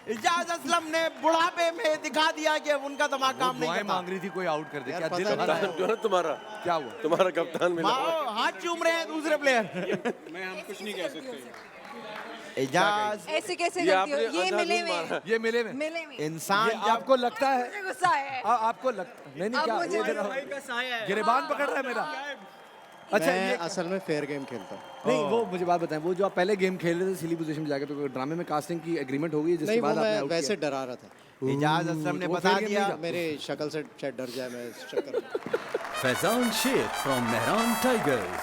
इजाज असलम ने बुढ़ापे में दिखा दिया कि उनका दिमाग काम नहीं करता। मांग रही थी कोई आउट कर दे। क्या दिल कप्तान जो है तुम्हारा, क्या हुआ? तुम्हारा कप्तान मिला। हाथ चूम रहे हैं दूसरे प्लेयर। मैं हम कुछ नहीं कह सकते। इजाज ऐसे कैसे करती हो? ये मिले में, ये मिले में मिले में इंसान ये आपको लगता है, मुझे गुस्सा है। आपको नहीं अब क्या मुझे ये जरा गिरेबान पकड़ रहा है मेरा। अच्छा मैं ये असल में फेयर गेम खेलता हूँ। नहीं, वो मुझे बात बताएं, वो जो आप पहले गेम खेल रहे थे सिली पोजीशन में जाके, तो ड्रामे में कास्टिंग की एग्रीमेंट हो गई जिसके नहीं, वो बाद आपने मैं आउट वैसे किया? डरा रहा था। इजाज असलम ने बता दिया मेरे शक्ल से शायद डर जाए मैं इस चक्कर में। Faizan Sheikh from Mehran Tigers.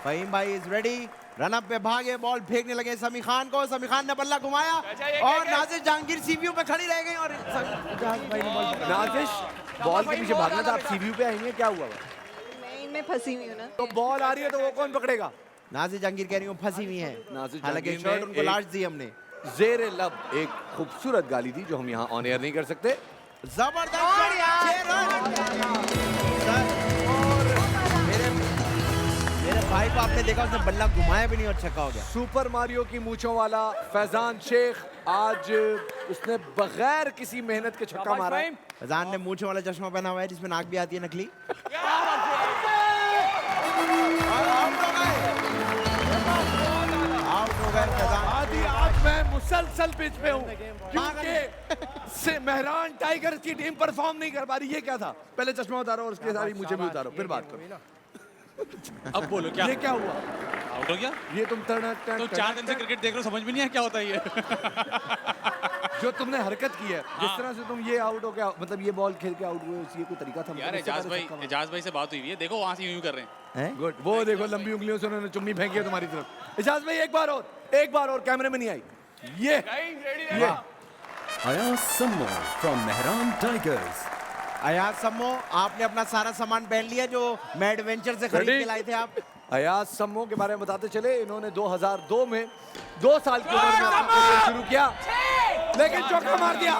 फहीम भाई इज रेडी। रन अप पे भागे, बॉल फेंकने लगे समी खान को। समी खान ने बल्ला घुमाया और नाजिश जहांगीर सीव्यू पे खड़ी रह गई और नाजिश बॉल के पीछे भागना था, आप सीव्यू पे आएंगे, क्या हुआ? मैं इनमें फंसी हुई हूँ ना। तो बॉल आ रही है तो वो कौन पकड़ेगा? नाजिश जहांगीर कह रही हूँ फंसी हुई है। नाजिश हालांकि जहांगीर शर्ट ने उनको एक लास्ट दी हमने। ज़ेर लब एक खूबसूरत गाली थी जो हम यहाँ ऑन एयर नहीं कर सकते। मेरे भाई को आपने देखा, उसने बल्ला घुमाया भी नहीं और छक्का हो गया। सुपर मारियो की मूंछों वाला फैजान शेख आज उसने बगैर किसी मेहनत के छक्का मारा। फैजान ने मूंछों वाला चश्मा पहना हुआ है जिसमें नाक भी आती है नकली। आउट हो गए फैजान। आदि आज मैं मुसलसल पिच पे हूँ क्योंकि से मेहरान टाइगर्स की टीम परफॉर्म नहीं कर पा रही। ये क्या था? पहले चश्मा उतारो और उसके सारी मुझे भी उतारो, फिर बात करो। अब बोलो क्या? ये क्या हुआ? आउट हो गया? ये तुम तो 4 दिन से क्रिकेट देख रहे हो, समझ में नहीं है क्या होता है ये? जो तुमने हरकत की है, जिस तरह से तुम ये आउट हो गया, मतलब ये बॉल खेल के आउट हुए, ये कोई तरीका था? यार एजाज भाई से बात हुई है, देखो वहां से यूं कर रहे हैं। गुड, वो देखो लंबी उंगलियों से उन्होंने चुम्मी फेंकी है तुम्हारी तरफ। एजाज भाई एक बार और कैमरे में नहीं आई। ये अयाज सम्मो फ्रॉम मेहरान टाइगर्स। अयाज सम्मो, आपने अपना सारा सामान पहन लिया जो मैं एडवेंचर से खरीद के लाए थे आप? अयाज सम्मो के बारे में बताते चले, इन्होंने 2002 में 2 साल की उम्र में अपना करियर शुरू किया, लेकिन चौका मार दिया।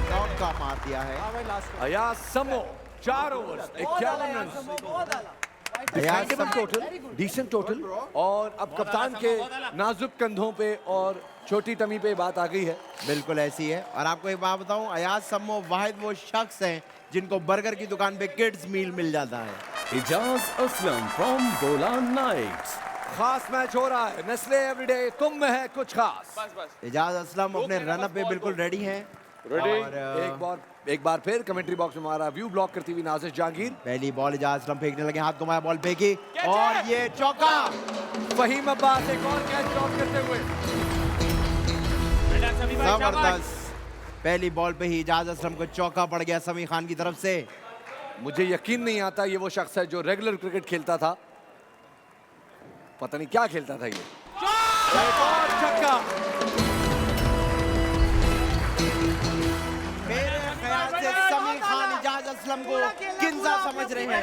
चौका मार दिया है Ayaz Sammo 4 overs 51 run. Decent total. और अब कप्तान के नाजुक कंधों पे और छोटी टमी पे बात आ गई है। बिल्कुल ऐसी है। और आपको एक बात बताऊं, अयाज सम्मो वाहिद वो शख्स हैं जिनको बर्गर की दुकान पे किड्स मील मिल जाता है। Ijaz Aslam from Bolan knights. खास मैच हो रहा है, नेस्ले एवरीडे तुम में है कुछ खास। इजाज असलम अपने रनअप पे बिल्कुल रेडी हैं। और एक बार फिर कमेंट्री बॉक्स में हमारा व्यू ब्लॉक करती हुई नाजिश जहांगीर। पहली बॉल इजाज असलम फेंकने लगे, हाथ घुमाया, बॉल फेंकी और ये चौका। फहीम अब्बास एक और कैच ड्रॉप करते हुए। जबरदस्त। पहली बॉल पे ही इजाज असलम को चौका पड़ गया समी खान की तरफ से। मुझे यकीन नहीं आता ये वो शख्स है जो रेगुलर क्रिकेट खेलता था, पता नहीं क्या खेलता था ये। एक और छक्का। मेरे ख्याल से समी खान इजाज असलम को किंजा समझ रहे हैं।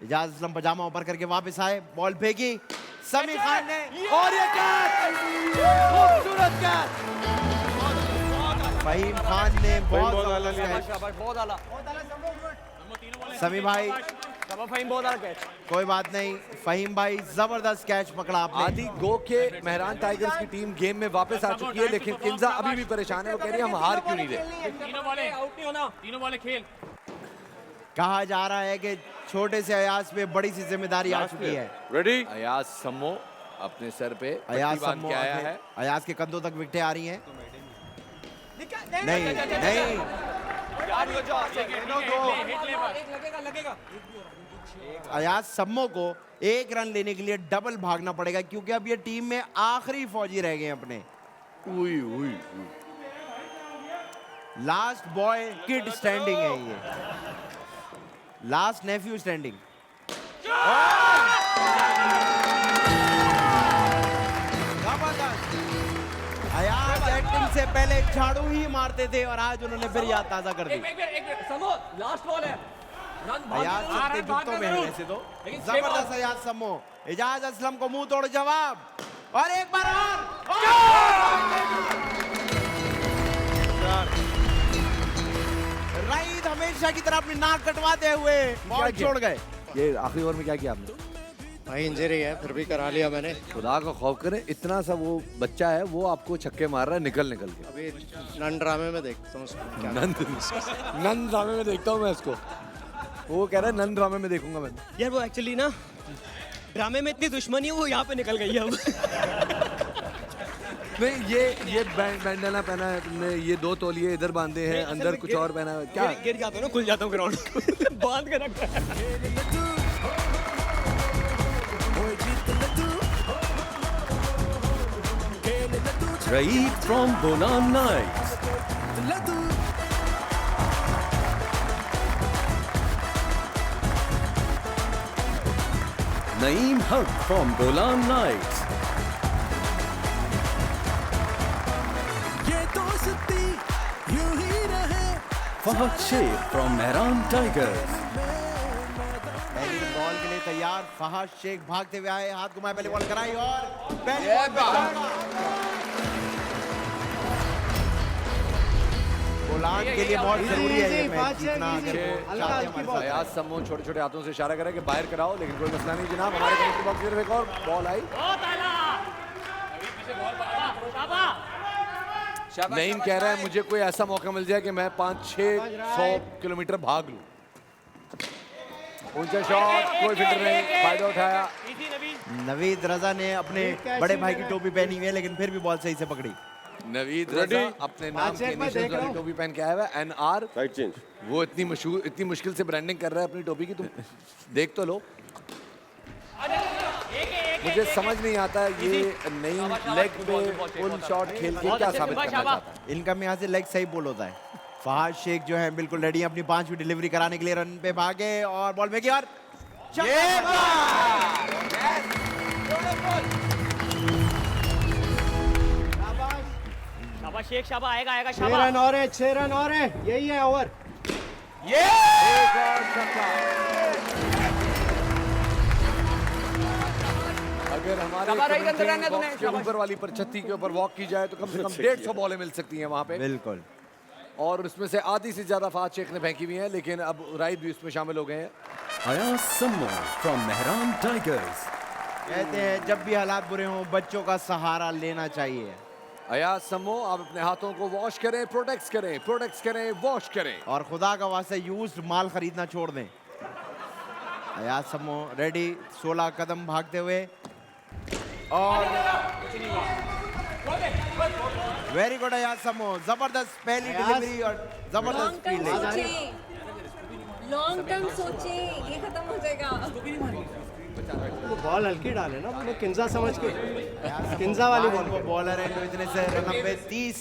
इजाज असलम पजामा ऊपर करके वापस आए, बॉल फेंकी समी खान ने और ये कैच, खूबसूरत कैच। फहीम खान ने बहुत आला। समी भाई फहीम बहुत आला कैच। कोई बात नहीं, फहीम भाई जबरदस्त कैच पकड़ा आपने। आदि गो के मेहरान टाइगर्स की टीम गेम में वापस आ चुकी है, लेकिन किंजा अभी भी परेशान है। वो कह रही है हम हार क्यों नहीं रहे। तीनों बॉलें आउट नहीं होना, तीनों बॉलें खेल। कहा जा रहा है कि छोटे से अयाज पे बड़ी सी जिम्मेदारी आ चुकी है। रेडी? अयाज सम्मो अपने सर पे अयाज पट्टी बांध सम्मो के आया है। अयाज के कंधों तक विकेटें आ रही हैं। नहीं नहीं, अयाज सम्मो को 1 रन लेने के लिए डबल भागना पड़ेगा क्योंकि अब ये टीम में आखिरी फौजी रह गए अपने। लास्ट बॉय किड स्टैंडिंग है ये, last nephew standing. Ayaz acting से पहले झाड़ू ही मारते थे और आज उन्होंने फिर याद ताजा कर दी। लास्ट बॉल है। अयाज सबके जूतों में है वैसे तो। जबरदस्त अयाज सम्मो। इजाज असलम को मुंह तोड़ जवाब और एक बार और। राइद हमेशा की तरह अपनी नाक कटवाते हुए बॉल छोड़ गए। ये आखिरी ओवर में क्या किया आपने? भाई इंजरी है फिर भी करा लिया मैंने। खुदा का खौफ करें, इतना सा वो बच्चा है, वो आपको छक्के मार रहा है निकल निकल के। अभी नन ड्रामे में देखता हूँ उसको क्या नन ड्रामे में देखता हूँ मैं इसको। वो कह रहा है नन ड्रामे में देखूंगा मैं। यार वो एक्चुअली ना ड्रामे में इतनी दुश्मनी है वो यहाँ पे निकल गई है अब। नहीं ये बैंडना पहना है तुमने, ये 2 तौलिए इधर बांधे हैं, अंदर कुछ और पहना है क्या? गिर जाता हूँ ना, खुल जाता हूँ ग्राउंड बांध के रखा है। Raid from Bolan Knights. Naeem Haq from Bolan Knights. ये दोस्ती यूं ही रहे। Fahad Sheikh from Mehran Tigers. पहली बॉल के लिए तैयार फहद शेख भागते हुए आए, हाथ घुमाए, पहले बॉल कराई और पहली बोलान के लिए बहुत जरूरी है ये मैच जीतना। अयाज समो छोटे-छोटे हाथों से इशारा करे कि बाहर कराओ, लेकिन कोई मसला नहीं जनाब। हमारे कमेटी बॉक्स में एक और बॉल आई। नईम कह रहा है मुझे कोई ऐसा मौका मिल जाए कि मैं 500-600 किलोमीटर भाग लूं। ऊंचा शॉट, कोई फिल्टर नहीं, फायदा उठाया। नवीद रजा ने अपने बड़े भाई की टोपी पहनी हुई है लेकिन फिर भी बॉल सही से पकड़ी। नवीद रजा अपने नाम की इनिशियल्स वाली टोपी पहन के आया हुआ है, NR। Side change. वो इतनी मुश्किल से ब्रांडिंग कर रहा है अपनी टोपी की, तुम देख तो लो। मुझे समझ नहीं आता ये नईम लेग पे फुल शॉट खेल के क्या साबित करना चाहता है। इनका में यहाँ से लेग सही बोल होता है। फहद शेख जो है बिल्कुल रेडी है अपनी 5वीं डिलीवरी कराने के लिए, रन पे भागे और बॉल में की और शाबाश शेख, शाबाश, आएगा आएगा 6 रन और है, 6 रन और है, यही है ओवर। ये एक और छक्का। अगर हमारे बॉक्स के ऊपर वाली परछत्ती के ऊपर वॉक की जाए तो कम से कम 150 बॉलें मिल सकती हैं वहां पे। बिल्कुल। और उसमें से आधी से ज्यादा फहद शेख ने फेंकी हुई है, लेकिन अब राइड भी उसमें शामिल हो गए हैं। Ayaz Sammo from Mehran Tigers. कहते हैं जब भी हालात बुरे हों बच्चों का सहारा लेना चाहिए। अयाज समो, आप अपने हाथों को वॉश करें, प्रोटेक्ट करें, वॉश करें। और खुदा का वास्ते यूज्ड माल खरीदना छोड़ दें। अयाज समो रेडी, 16 कदम भागते हुए और वेरी गुड अयाज समो, जबरदस्त पहली डिलीवरी और जबरदस्त फील्डिंग। लॉन्ग टर्म सोचे, ये खत्म हो जाएगा। वो बॉल हल्की डाले ना, वो किंजा समझ के, किंजा वाली बॉल। वो बॉलर है जो इतने से 90-30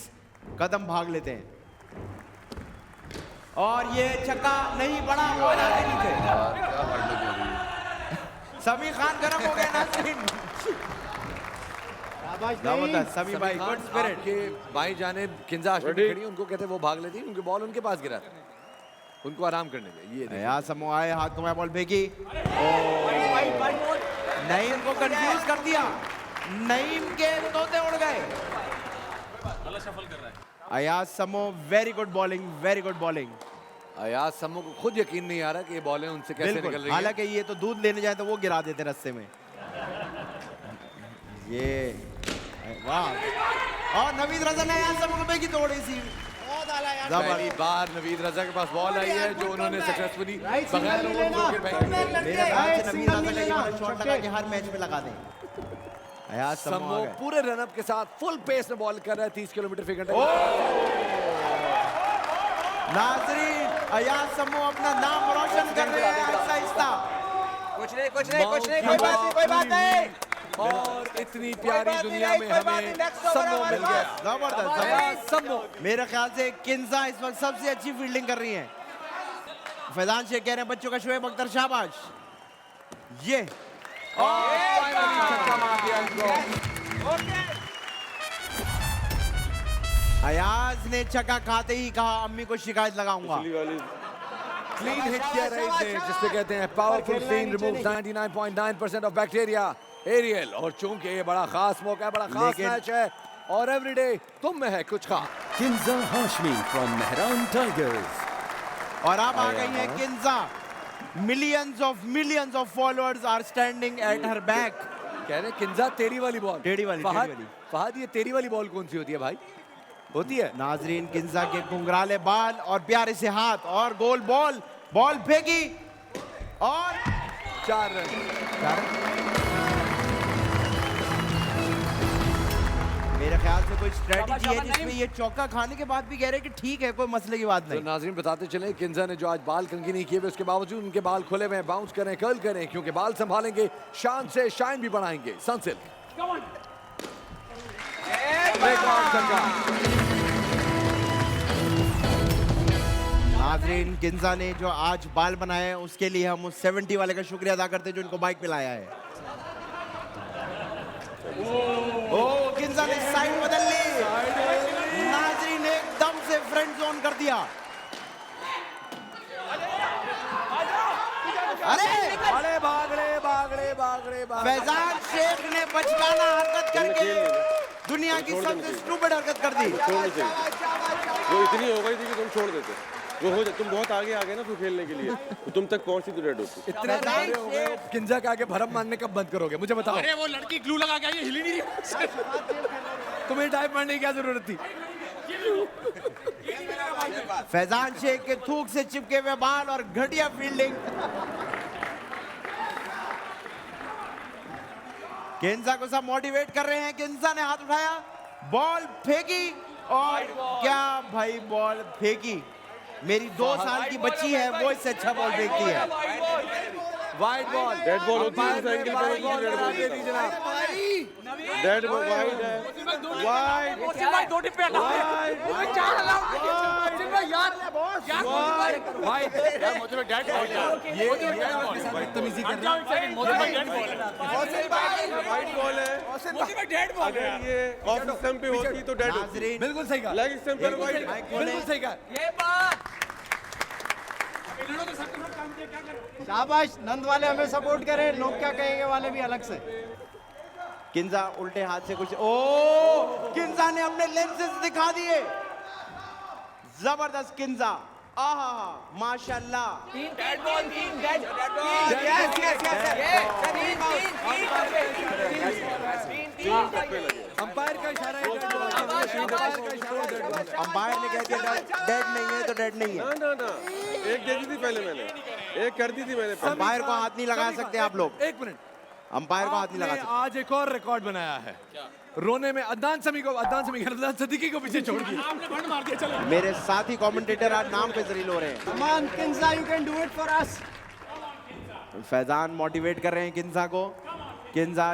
कदम भाग लेते हैं। और ये छक्का नहीं, बड़ा हो जाते नीचे। समी खान गरम हो गए नाज़रीन। जबरदस्त समी भाई, गुड स्पिरिट। के भाई जाने किंजा खड़ी, उनको कहते वो भाग लेती, उनके बॉल उनके पास गिरा था, उनको आराम करने में। ये यहाँ समो आए, हाथ को मैं बॉल फेंकी, नईम को कंफ्यूज कर दिया, नईम के तोते उड़ गए। अयाज समो वेरी गुड बॉलिंग। अयाज समो को खुद यकीन नहीं आ रहा कि ये बॉलें उनसे कैसे निकल रही हैं। हालांकि ये तो दूध लेने जाए तो वो गिरा देते रास्ते में। ये वाह, और नवीद रजा ने अयाज समो को फेंकी तोड़ी सी। पहली बार नवीद रजा के पास बॉल आई है जो उन्होंने सक्सेसफुली बगैर लोगों को फेंकी। मेरे ख्याल से नवीद रजा ने ये शॉट लगा के हर मैच में लगा दें। अयाज समो पूरे रनअप के साथ फुल पेस में बॉल कर रहा है 30 किलोमीटर फी घंटे। नाज़रीन, अयाज समो अपना नाम रोशन कर रहे हैं आहिस्ता-आहिस्ता। कुछ नहीं, कोई बात नहीं। और इतनी प्यारी दुनिया में हमें समो मिल गया। जबरदस्त समो। मेरे ख्याल से किंजा इस वक्त सबसे अच्छी फील्डिंग कर रही हैं। फैजान शेख कह रहे हैं बच्चों का शोएब अख्तर शाबाश। ये और फाइनली छक्का मार दिया इनको। अयाज ने छक्का खाते ही कहा अम्मी को शिकायत लगाऊंगा। क्लीन हिट किया राइट ने, जिससे कहते हैं powerful clean removes 99.9% of bacteria Ariel. और चूंकि ये बड़ा खास मौका है, बड़ा खास मैच है और एवरीडे तुम में है कुछ खास। Kinza Hashmi from Mehran Tigers. और अब आ गई है Kinza, millions of followers are standing at her back. कह रहे किंजा तेरी वाली बॉल, टेढ़ी वाली, टेढ़ी वाली। फहद ये तेरी वाली बॉल कौन सी होती है भाई? होती है। नाजरीन किंजा के घुंघराले बाल और प्यारे से हाथ और गोल बॉल, बॉल फेंकी और 4 रन। मेरे ख्याल से कोई स्ट्रेटजी है जिसमें ये चौका खाने के बाद भी कह रहे हैं कि ठीक है, कोई मसले की बात नहीं। तो नाज़रीन बताते चले किंजा ने जो आज बाल कंघी नहीं किए हुए उसके बावजूद उनके बाल खुले हुए हैं, बाउंस करें, कर्ल करें, क्योंकि बाल संभालेंगे, शान से शाइन भी बढ़ाएंगे। सनसिल्क नाजरीन किंजा ने जो आज बाल बनाए हैं उसके लिए हम उस 70 वाले का शुक्रिया अदा करते हैं जो इनको बाइक पे लाया है। ओ किंजा ने साइड बदल ली, नाजरीन एकदम से फ्रंट जोन कर दिया। अरे भागड़े फैजान शेख ने बचकाना हरकत करके दुनिया की सबसे स्टूपिड हरकत कर दी। वो इतनी हो गई थी कि तुम छोड़ देते, वो हो तुम बहुत आगे आ गए ना फिर खेलने के लिए, तो तुम तक पहुंची तो रेड होती। इतने नारे हो गए, किंजा के आगे भरम मारने कब बंद करोगे मुझे बताओ? अरे वो लड़की ग्लू लगा के आई है, हिली नहीं रही। तुम्हें टाइप मारने की क्या जरूरत थी? फैजान शेख के थूक से चिपके हुए बाल और घटिया फील्डिंग। किंजा को सब मोटिवेट कर रहे हैं। किंजा ने हाथ उठाया, बॉल फेंकी और क्या भाई बॉल फेंकी। मेरी 2 साल की बच्ची है, वो इससे अच्छा बॉल फेंकती है। वाइड बॉल, डेड बॉल होती है उस एंगल पर, रेड बॉल दे दी जनाब। डेड बॉल वाइड है, वाइड भाई 2 टिप पे हटा दे, 4 अलाउड यार वाइड यार मुझे डेड बॉल ये बदतमीजी कर रहा है। मुझे डेड बॉल है, वाइड बॉल है, मुझे डेड बॉल है। अगर ये ऑफ स्टंप पे होती तो डेड होती। बिल्कुल सही कहा, लेग स्टंप पर वाइड, बिल्कुल सही कहा। ये बात शाबाश, नंद वाले हमें सपोर्ट करें, लोग क्या कहेंगे वाले भी अलग से। किंजा उल्टे हाथ से कुछ, ओ किंजा ने अपने लेंसेज दिखा दिए। जबरदस्त किंजा, आहा माशाल्लाह। 3 डेड बॉल, 3 डेड, अंपायर का इशारा है, अंपायर ने कह दिया डेड नहीं है तो डेड नहीं है। ना एक दे दी थी पहले, मैंने एक कर दी थी मैंने। अंपायर को हाथ नहीं लगा सकते आप लोग। 1 मिनट, अंपायर को हाथ नहीं लगा सकते। आज एक और रिकॉर्ड बनाया है रोने में। अदनान सिद्दीकी को पीछे छोड़ दिया, आपने बंद मार दिया। चलो मेरे साथी कमेंटेटर आज नाम पे जलील हो रहे हैं। Come on, Kinza, you can do it for us. Faizan motivate कर रहे हैं किंजा को। किंजा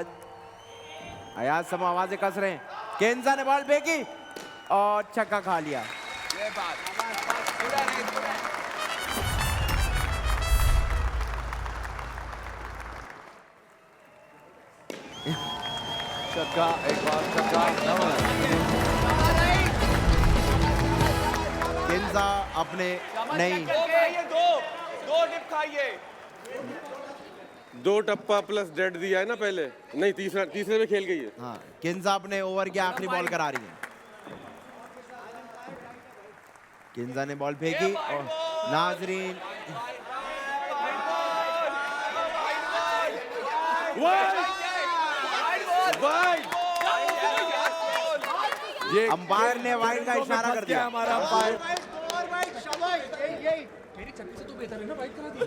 अयाज सब आवाजें कस रहे हैं। किंजा ने बॉल फेंकी और छक्का खा लिया। ये बात छक्का, एक बार छक्का। किंजा अपने नहीं, ये 2 टिप खाइए। 2 टप्पा प्लस डेड दिया है ना पहले, नहीं तीसरे में खेल गई है। हाँ किंजा अपने ओवर की आखिरी बॉल करा रही है। किंजा ने बॉल फेंकी और नाजरीन ये अंपायर ने वाइड का इशारा कर दिया। हमारा अंपायर मेरी छक्के से तो बेहतर है ना, वाइड करा दी।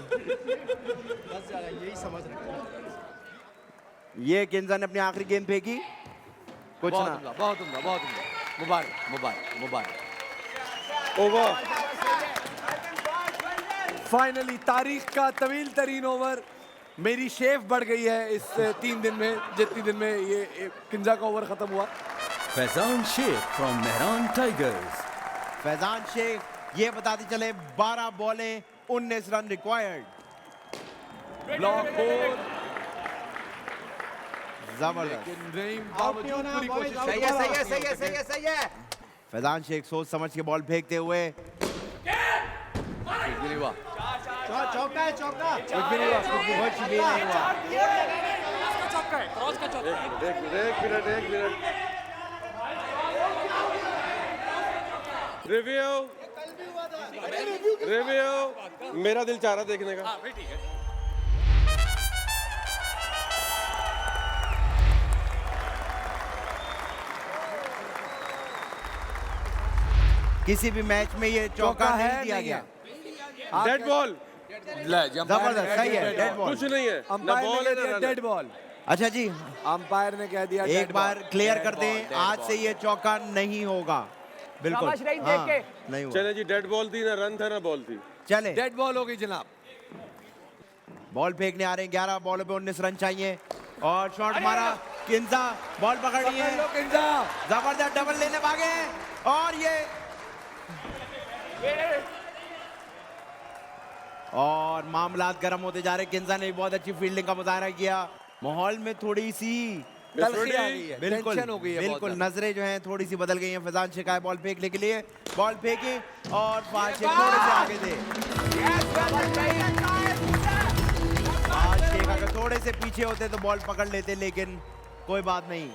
बस ज्यादा यही समझ रहे। ये किंजा ने अपनी आखिरी गेंद फेंकी, कुछ ना। बहुत उम्दा। मुबारक। ओवर फाइनली तारीख का तवील तरीन ओवर। मेरी शेफ बढ़ गई है इस 3 दिन में, जितनी दिन में ये किंजा का ओवर खत्म हुआ। Faizan Sheikh from Mehran Tigers. फैजान शेख ये बताते चले 12 बॉलें 19 रन रिक्वायर्ड। ब्लॉक 4 जबरदस्त। सही है। फैजान शेख सोच समझ के बॉल फेंकते हुए, चौका है, चौका। कुछ भी नहीं हुआ। क्रॉस का चौका। एक मिनट रिव्यू। रिव्यू मेरा दिल चाह रहा देखने का। ठीक है। किसी भी मैच में ये चौका नहीं दिया गया। Dead ball. जबरदस्त, सही है, डेड बॉल। कुछ नहीं है, ना बॉल है ना डेड बॉल। अच्छा जी, अंपायर ने कह दिया एक बार क्लियर कर दें, आज से ये चौका नहीं होगा। बिल्कुल हाँ, नहीं होगा। चले जी, डेड बॉल थी, ना रन था ना बॉल थी। चले, डेड बॉल हो गई जनाब। बॉल फेंकने आ रहे हैं, 11 बॉलों पे 19 रन चाहिए और शॉट मारा। किंजा बॉल पकड़नी है, जबरदस्त डबल लेने भागे और ये और मामलात गर्म होते जा रहे। किंजा ने बहुत अच्छी फील्डिंग का मुजाहरा किया। माहौल में थोड़ी सी तलखी आ गई है, बिल्कुल टेंशन हो गई है, बिल्कुल नजरें जो हैं थोड़ी सी बदल गई हैं। फैजान शेख आए बॉल फेंकने के लिए, बॉल फेंकी और फैजान शेख थोड़े से आगे थे। फैजान शेख अगर थोड़े से पीछे होते तो बॉल पकड़ लेते, लेकिन कोई बात नहीं।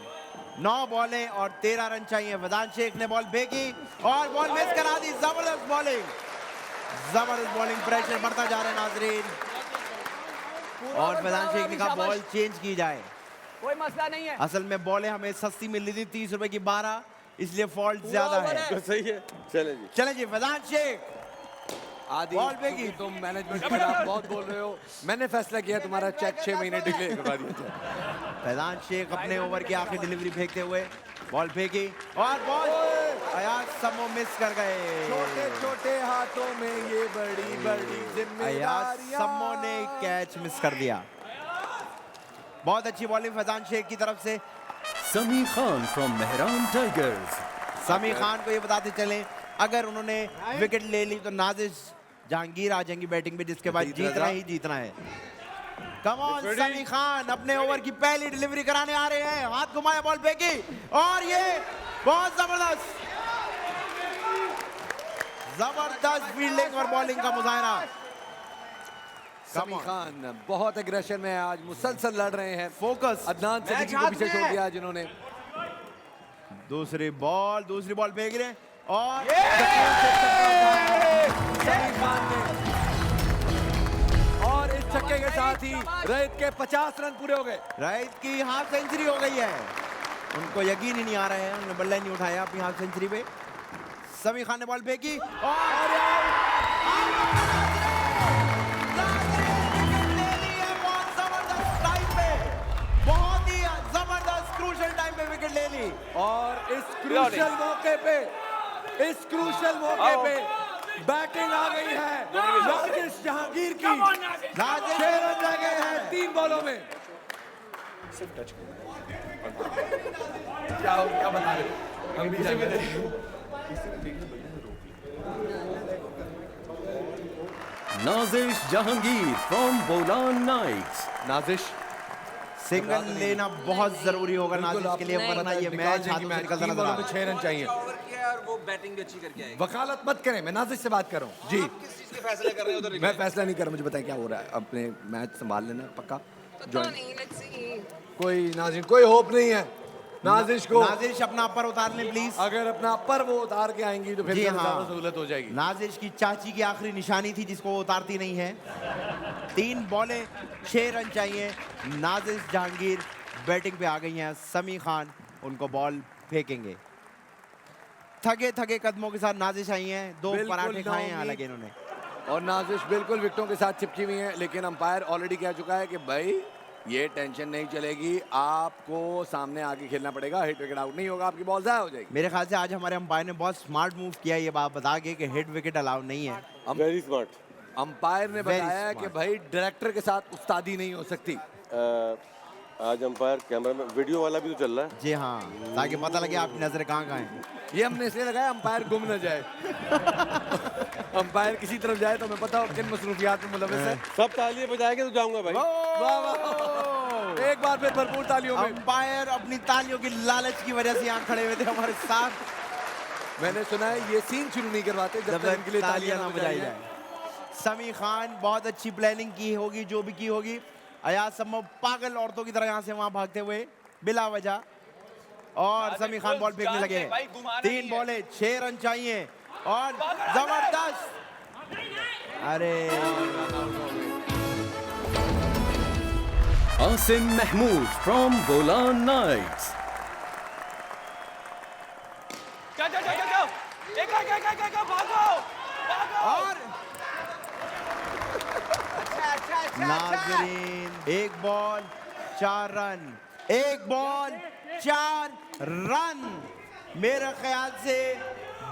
9 बॉलें और 13 रन चाहिए। फैजान शेख ने बॉल फेंकी और बॉल मिस करा दी। जबरदस्त बॉलिंग, जबरदस्त बॉलिंग, प्रेशर बढ़ता जा रहा है नाजरीन। और फैजान शेख ने कहा बॉल चेंज की जाए। कोई मसला नहीं है। असल में बॉलें हमें सस्ती मिल रही थी, 30 रुपए की 12, इसलिए फॉल्ट ज्यादा है। तो सही है, चले जी। चले जी, फैजान शेख आदि बॉल फेंकी। तुम मैनेजमेंट के खिलाफ बहुत बोल रहे हो। मैंने फैसला किया तुम्हारा चेक 6 महीने डिले करवा दिया। फैजान शेख अपने ओवर की आखिरी डिलीवरी फेंकते हुए बॉल फेंकी और बॉल अयाज समो मिस कर गए। छोटे छोटे हाथों में ये बड़ी बड़ी अयाज जिम्मेदारियां। समो ने कैच मिस कर दिया। बहुत अच्छी बॉलिंग फैजान शेख की तरफ से। समी खान फ्रॉम मेहरान टाइगर्स। समी खान को ये बताते चले, अगर उन्होंने विकेट ले ली तो नाजिश जहांगीर आ जाएंगी बैटिंग पे, जिसके बाद जीतना ही जीतना है। कम ऑन समी खान अपने ओवर की पहली डिलीवरी कराने आ रहे हैं। हाथ घुमाया, बॉल फेंकी और ये बहुत जबरदस्त जबरदस्त फील्डिंग और बॉलिंग का मुजाहरा। समी खान बहुत एग्रेशन में आज मुसलसल लड़ रहे हैं। फोकस अदनान सिद्दीकी को पीछे छोड़ दिया जिन्होंने। दूसरी बॉल फेंक रहे हैं और समी खान ने, और इस छक्के के साथ ही रहित के 50 रन पूरे हो गए। रहित की हाफ सेंचुरी हो गई है। उनको यकीन ही नहीं आ रहा है, उन्होंने बल्ला ही नहीं उठाया अपनी हाफ सेंचुरी पे। समी खान ने बॉल फेंकी और बहुत ही जबरदस्त क्रूशियल टाइम पे विकेट ले ली। और इस क्रूशियल मौके पे बैटिंग आ गई है नाजिश जहांगीर की। 6 रन रह गए हैं 3 बॉलों में। क्या बता रहे हम Nazish Jahangir from Bolan knights. Nazish single लेना बहुत जरूरी होगा नाजिश के लिए, वरना ये मैच हाथों से निकलता नजर आ रहा है। 6 रन चाहिए। वो बैटिंग भी अच्छी करके आएगी। वकालत मत करें, मैं नाजिश से बात कर रहा हूँ जी। किस चीज के फैसले कर रहे हो उधर? मैं फैसला नहीं कर रहा, मुझे बताएं क्या हो रहा है। अपने मैच संभाल लेना पक्का। कोई नाजिश, कोई होप नहीं है नाजिश को। नाजिश अपना अपर उतार लें प्लीज। अगर अपना अपर वो उतार के आएंगी तो फिर जी ज्यादा हाँ, सहूलत हो जाएगी। नाजिश की चाची की आखिरी निशानी थी जिसको वो उतारती नहीं है। 3 बॉलें 6 रन चाहिए। नाजिश जहांगीर बैटिंग पे आ गई हैं। समी खान उनको बॉल फेंकेंगे। थके थके कदमों के साथ नाजिश आई हैं। 2 पराठे खाए हैं हालांकि इन्होंने। और नाजिश बिल्कुल विकेटों के साथ चिपकी हुई है, लेकिन अंपायर ऑलरेडी कह चुका है कि भाई ये टेंशन नहीं चलेगी, आपको सामने आके खेलना पड़ेगा। हिट विकेट आउट नहीं होगा, आपकी बॉल ज़ाया हो जाएगी। मेरे ख्याल से आज हमारे अंपायर ने बहुत स्मार्ट मूव किया, ये बात बता के कि हिट विकेट अलाउ नहीं है। Very smart. अंपायर ने बताया कि भाई डायरेक्टर के साथ उस्तादी नहीं हो सकती। आज अंपायर कैमरा में वीडियो वाला भी तो चल रहा है। जी हाँ, ताकि पता लगे आपकी नजरें कहाँ हैं। ये हमने इसलिए लगाया अंपायर गुम न जाए। अंपायर किसी तरफ जाए तो हमें पता हो किन मसरूफियात में मुलविस है। सब तालियां बजाएंगे तो जाऊंगा भाई। वाह वाह, एक बार फिर भरपूर तालियों में। अंपायर अपनी तालियों की लालच की वजह से यहाँ खड़े हुए थे हमारे साथ। मैंने सुना है ये सीन शुरू नहीं करवाते जब तक इनके लिए तालियां ना बजाई जाए। समी खान बहुत अच्छी प्लानिंग की होगी, जो भी की होगी। अयाज समो पागल औरतों की तरह यहाँ से वहाँ भागते हुए बिला वजह, और समी खान बॉल फेंकने लगे। 3 बॉलें 6 रन चाहिए और जबरदस्त अरे आसिम महमूद फ्रॉम बोलान नाइट्स। और नाजरीन, एक बॉल 4 रन, एक बॉल 4 रन। मेरे ख्याल से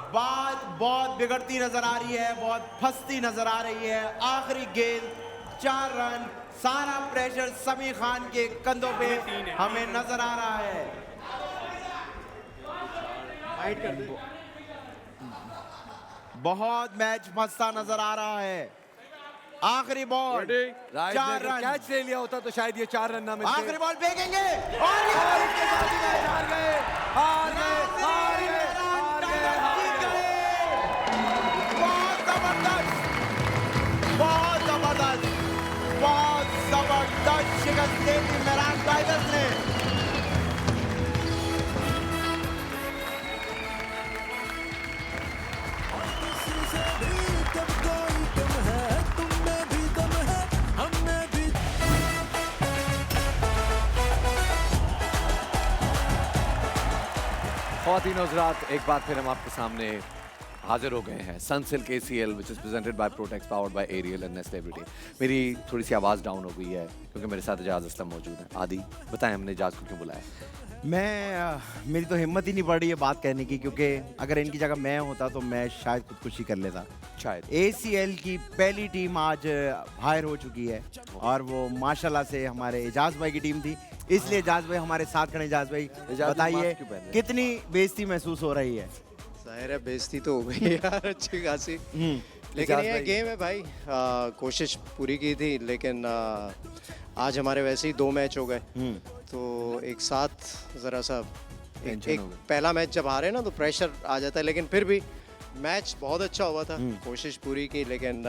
बात बहुत बिगड़ती नजर आ रही है, बहुत फंसती नजर आ रही है। आखिरी गेंद 4 रन, सारा प्रेशर समी खान के कंधों पे हमें नजर आ रहा है। बहुत मैच फंसता नजर आ रहा है। आखिरी बॉल 4 रन, कैच ले लिया होता तो शायद ये 4 रन ना मिलते। आखिरी बॉल फेंकेंगे और बहुत जबरदस्त शिकस्त दे दी मेहरान टाइगर्स ने। ख़वातीन और हज़रात, एक बार फिर हम आपके सामने हाजिर हो गए हैं। Sunsilk ACL which is presented by Protex powered by Ariel and Nestle Everyday. मेरी थोड़ी सी आवाज़ डाउन हो गई है क्योंकि मेरे साथ एजाज असलम मौजूद है। आदि, बताएं हमने एजाज को क्यों बुलाया? मेरी तो हिम्मत ही नहीं पड़ रही है बात कहने की, क्योंकि अगर इनकी जगह मैं होता तो मैं शायद खुदकुशी कर लेता। शायद ACL की पहली टीम आज बाहर हो चुकी है और वो माशाल्लाह से हमारे एजाज भाई की टीम थी, इसलिए एजाज भाई हमारे साथ खड़े। एजाज भाई बताइए कितनी बेइज्जती महसूस हो रही है? जाहिर है बेइज्जती तो हो गई यार अच्छी खासी, लेकिन ये गेम है भाई। कोशिश पूरी की थी, लेकिन आज हमारे वैसे ही 2 मैच हो गए, तो एक साथ ज़रा सा एक पहला मैच जब हारे ना तो प्रेशर आ जाता है, लेकिन फिर भी मैच बहुत अच्छा हुआ था। कोशिश पूरी की, लेकिन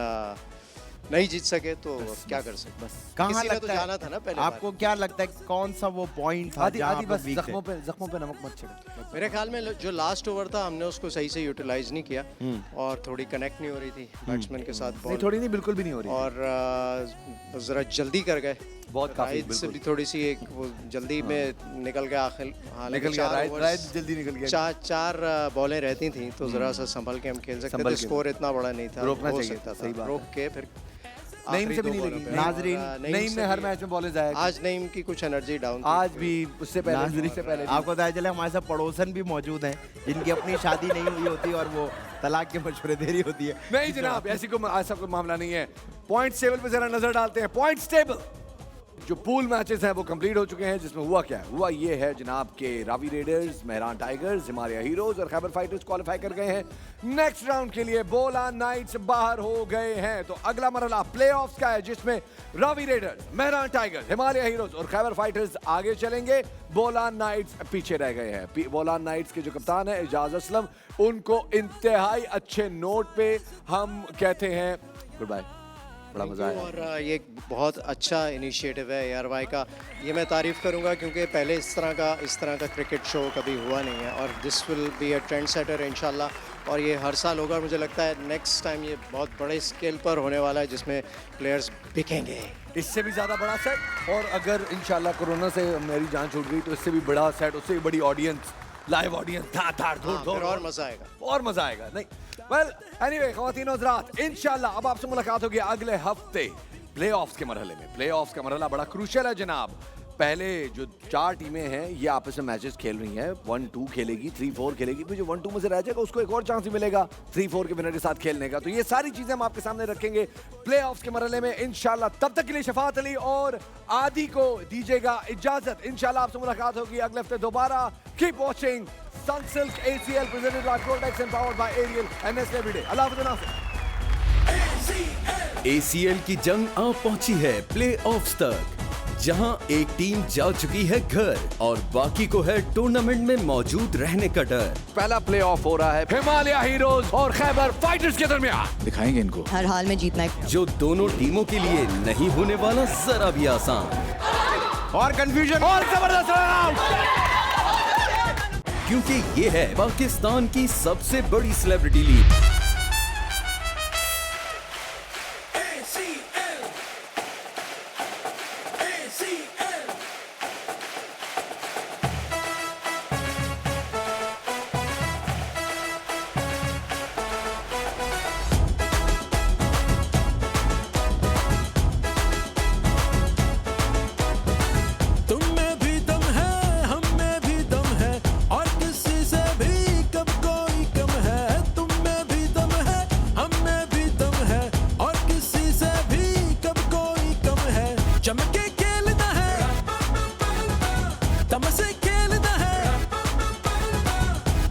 नहीं जीत सके तो क्या कर सकते। बस कहाँ किसी ने लगता तो है, जाना था ना पहले आपको क्या लगता है कौन सा वो पॉइंट था आदि जहाँ आदि आप लोग बस weak थे? जख्मों पे नमक मत छिड़क। मेरे ख्याल में जो लास्ट ओवर था हमने उसको सही से यूटिलाइज नहीं किया और थोड़ी कनेक्ट नहीं हो रही थी बैट्समैन के साथ। नहीं, थोड़ी नहीं, बिल्कुल भी नहीं हो रही। और ज़रा जल्दी कर गए, बहुत काफी से भी थोड़ी सी एक वो जल्दी में निकल गया। आखिर निकल गया, राइट जल्दी निकल गया। 4 बॉलें रहती थी तो ज़रा सा संभल के हम खेल सकते थे। स्कोर इतना बड़ा नहीं था, रोकना हो चाहिए सकता सही था। बात रोक के फिर नईम से भी नहीं लगी। नाजरीन, नईम ने हर मैच में बॉलें जाए। आज नईम की कुछ एनर्जी डाउन थी। आज भी उससे पहले आपको पता चले हमारे साथ पड़ोसन भी मौजूद हैं जिनकी अपनी शादी नहीं हुई होती और वो तलाक के मशवरे दे रही होती है। नहीं जनाब, ऐसी ऐसा कोई मामला नहीं है। पॉइंट्स टेबल पे जरा नजर डालते हैं। पॉइंट्स टेबल जो पूल मैचेस हैं वो कंप्लीट हो चुके हैं, जिसमें हुआ क्या है? हुआ ये है जनाब के Ravi readers, Mehran tigers, Himalaya heroes और खैबर फाइटर्स क्वालिफाई कर गए हैं नेक्स्ट राउंड के लिए। बोलान नाइट्स बाहर हो गए हैं। तो अगला मरहला प्लेऑफ्स का है, जिसमें Ravi readers, Mehran tigers, Himalaya heroes और खैबर फाइटर्स आगे चलेंगे। बोलान नाइट्स पीछे रह गए हैं। बोलान नाइट्स के जो कप्तान है एजाज असलम, उनको इंतहाई अच्छे नोट पे हम कहते हैं गुड बाय। बड़ा मजा आया और ये बहुत अच्छा इनिशिएटिव है यार भाई का, ये मैं तारीफ़ करूंगा क्योंकि पहले इस तरह का क्रिकेट शो कभी हुआ नहीं है और this will be a trend setter इंशाल्लाह। और ये हर साल होगा, मुझे लगता है नेक्स्ट टाइम ये बहुत बड़े स्केल पर होने वाला है जिसमें प्लेयर्स बिकेंगे। इससे भी ज़्यादा बड़ा सेट, और अगर इंशाल्लाह कोरोना से मेरी जान छूट गई तो इससे भी बड़ा सेट, उससे भी बड़ी ऑडियंस, लाइव ऑडियंस, और मजा आएगा, और मजा आएगा। नहीं वेल एनीवे ख़वातीन और हज़रात, इंशाल्लाह अब आपसे मुलाकात होगी अगले हफ्ते प्लेऑफ्स के मरहले में। प्लेऑफ्स का मरहला बड़ा क्रूशियल है जनाब। पहले जो 4 टीमें हैं ये आपस में मैचेस खेल रही हैं, 1-2 खेलेगी, 3-4 खेलेगी, फिर जो 1-2 में से रह जाएगा उसको एक और चांस ही मिलेगा 3-4 के विनर के साथ खेलने का। तो ये सारी चीजें हम आपके सामने रखेंगे प्लेऑफ्स के मरहले में इंशाल्लाह। तब तक के लिए शफात अली और आदि को दीजिएगा इजाजत। इंशाल्लाह आपसे मुलाकात होगी अगले हफ्ते दोबारा। Keep watching Sunsilk ACL presented by Protex and powered by Ariel and Nestle everyday. अल्लाह हाफ़िज़। ACL की जंग आ पहुंची है प्लेऑफ्स तक, जहां एक टीम जा चुकी है घर और बाकी को है टूर्नामेंट में मौजूद रहने का डर। पहला प्लेऑफ हो रहा है हिमालय हीरोज और खैबर फाइटर्स के दरमियान। दिखाएंगे इनको हर हाल में जीतना है, जो दोनों टीमों के लिए नहीं होने वाला जरा भी आसान और कंफ्यूजन और जबरदस्त रन आउट, क्योंकि ये है पाकिस्तान की सबसे बड़ी सेलिब्रिटी लीग।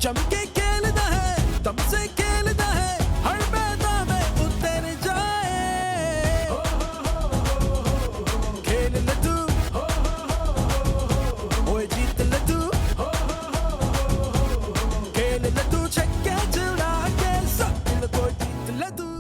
चमके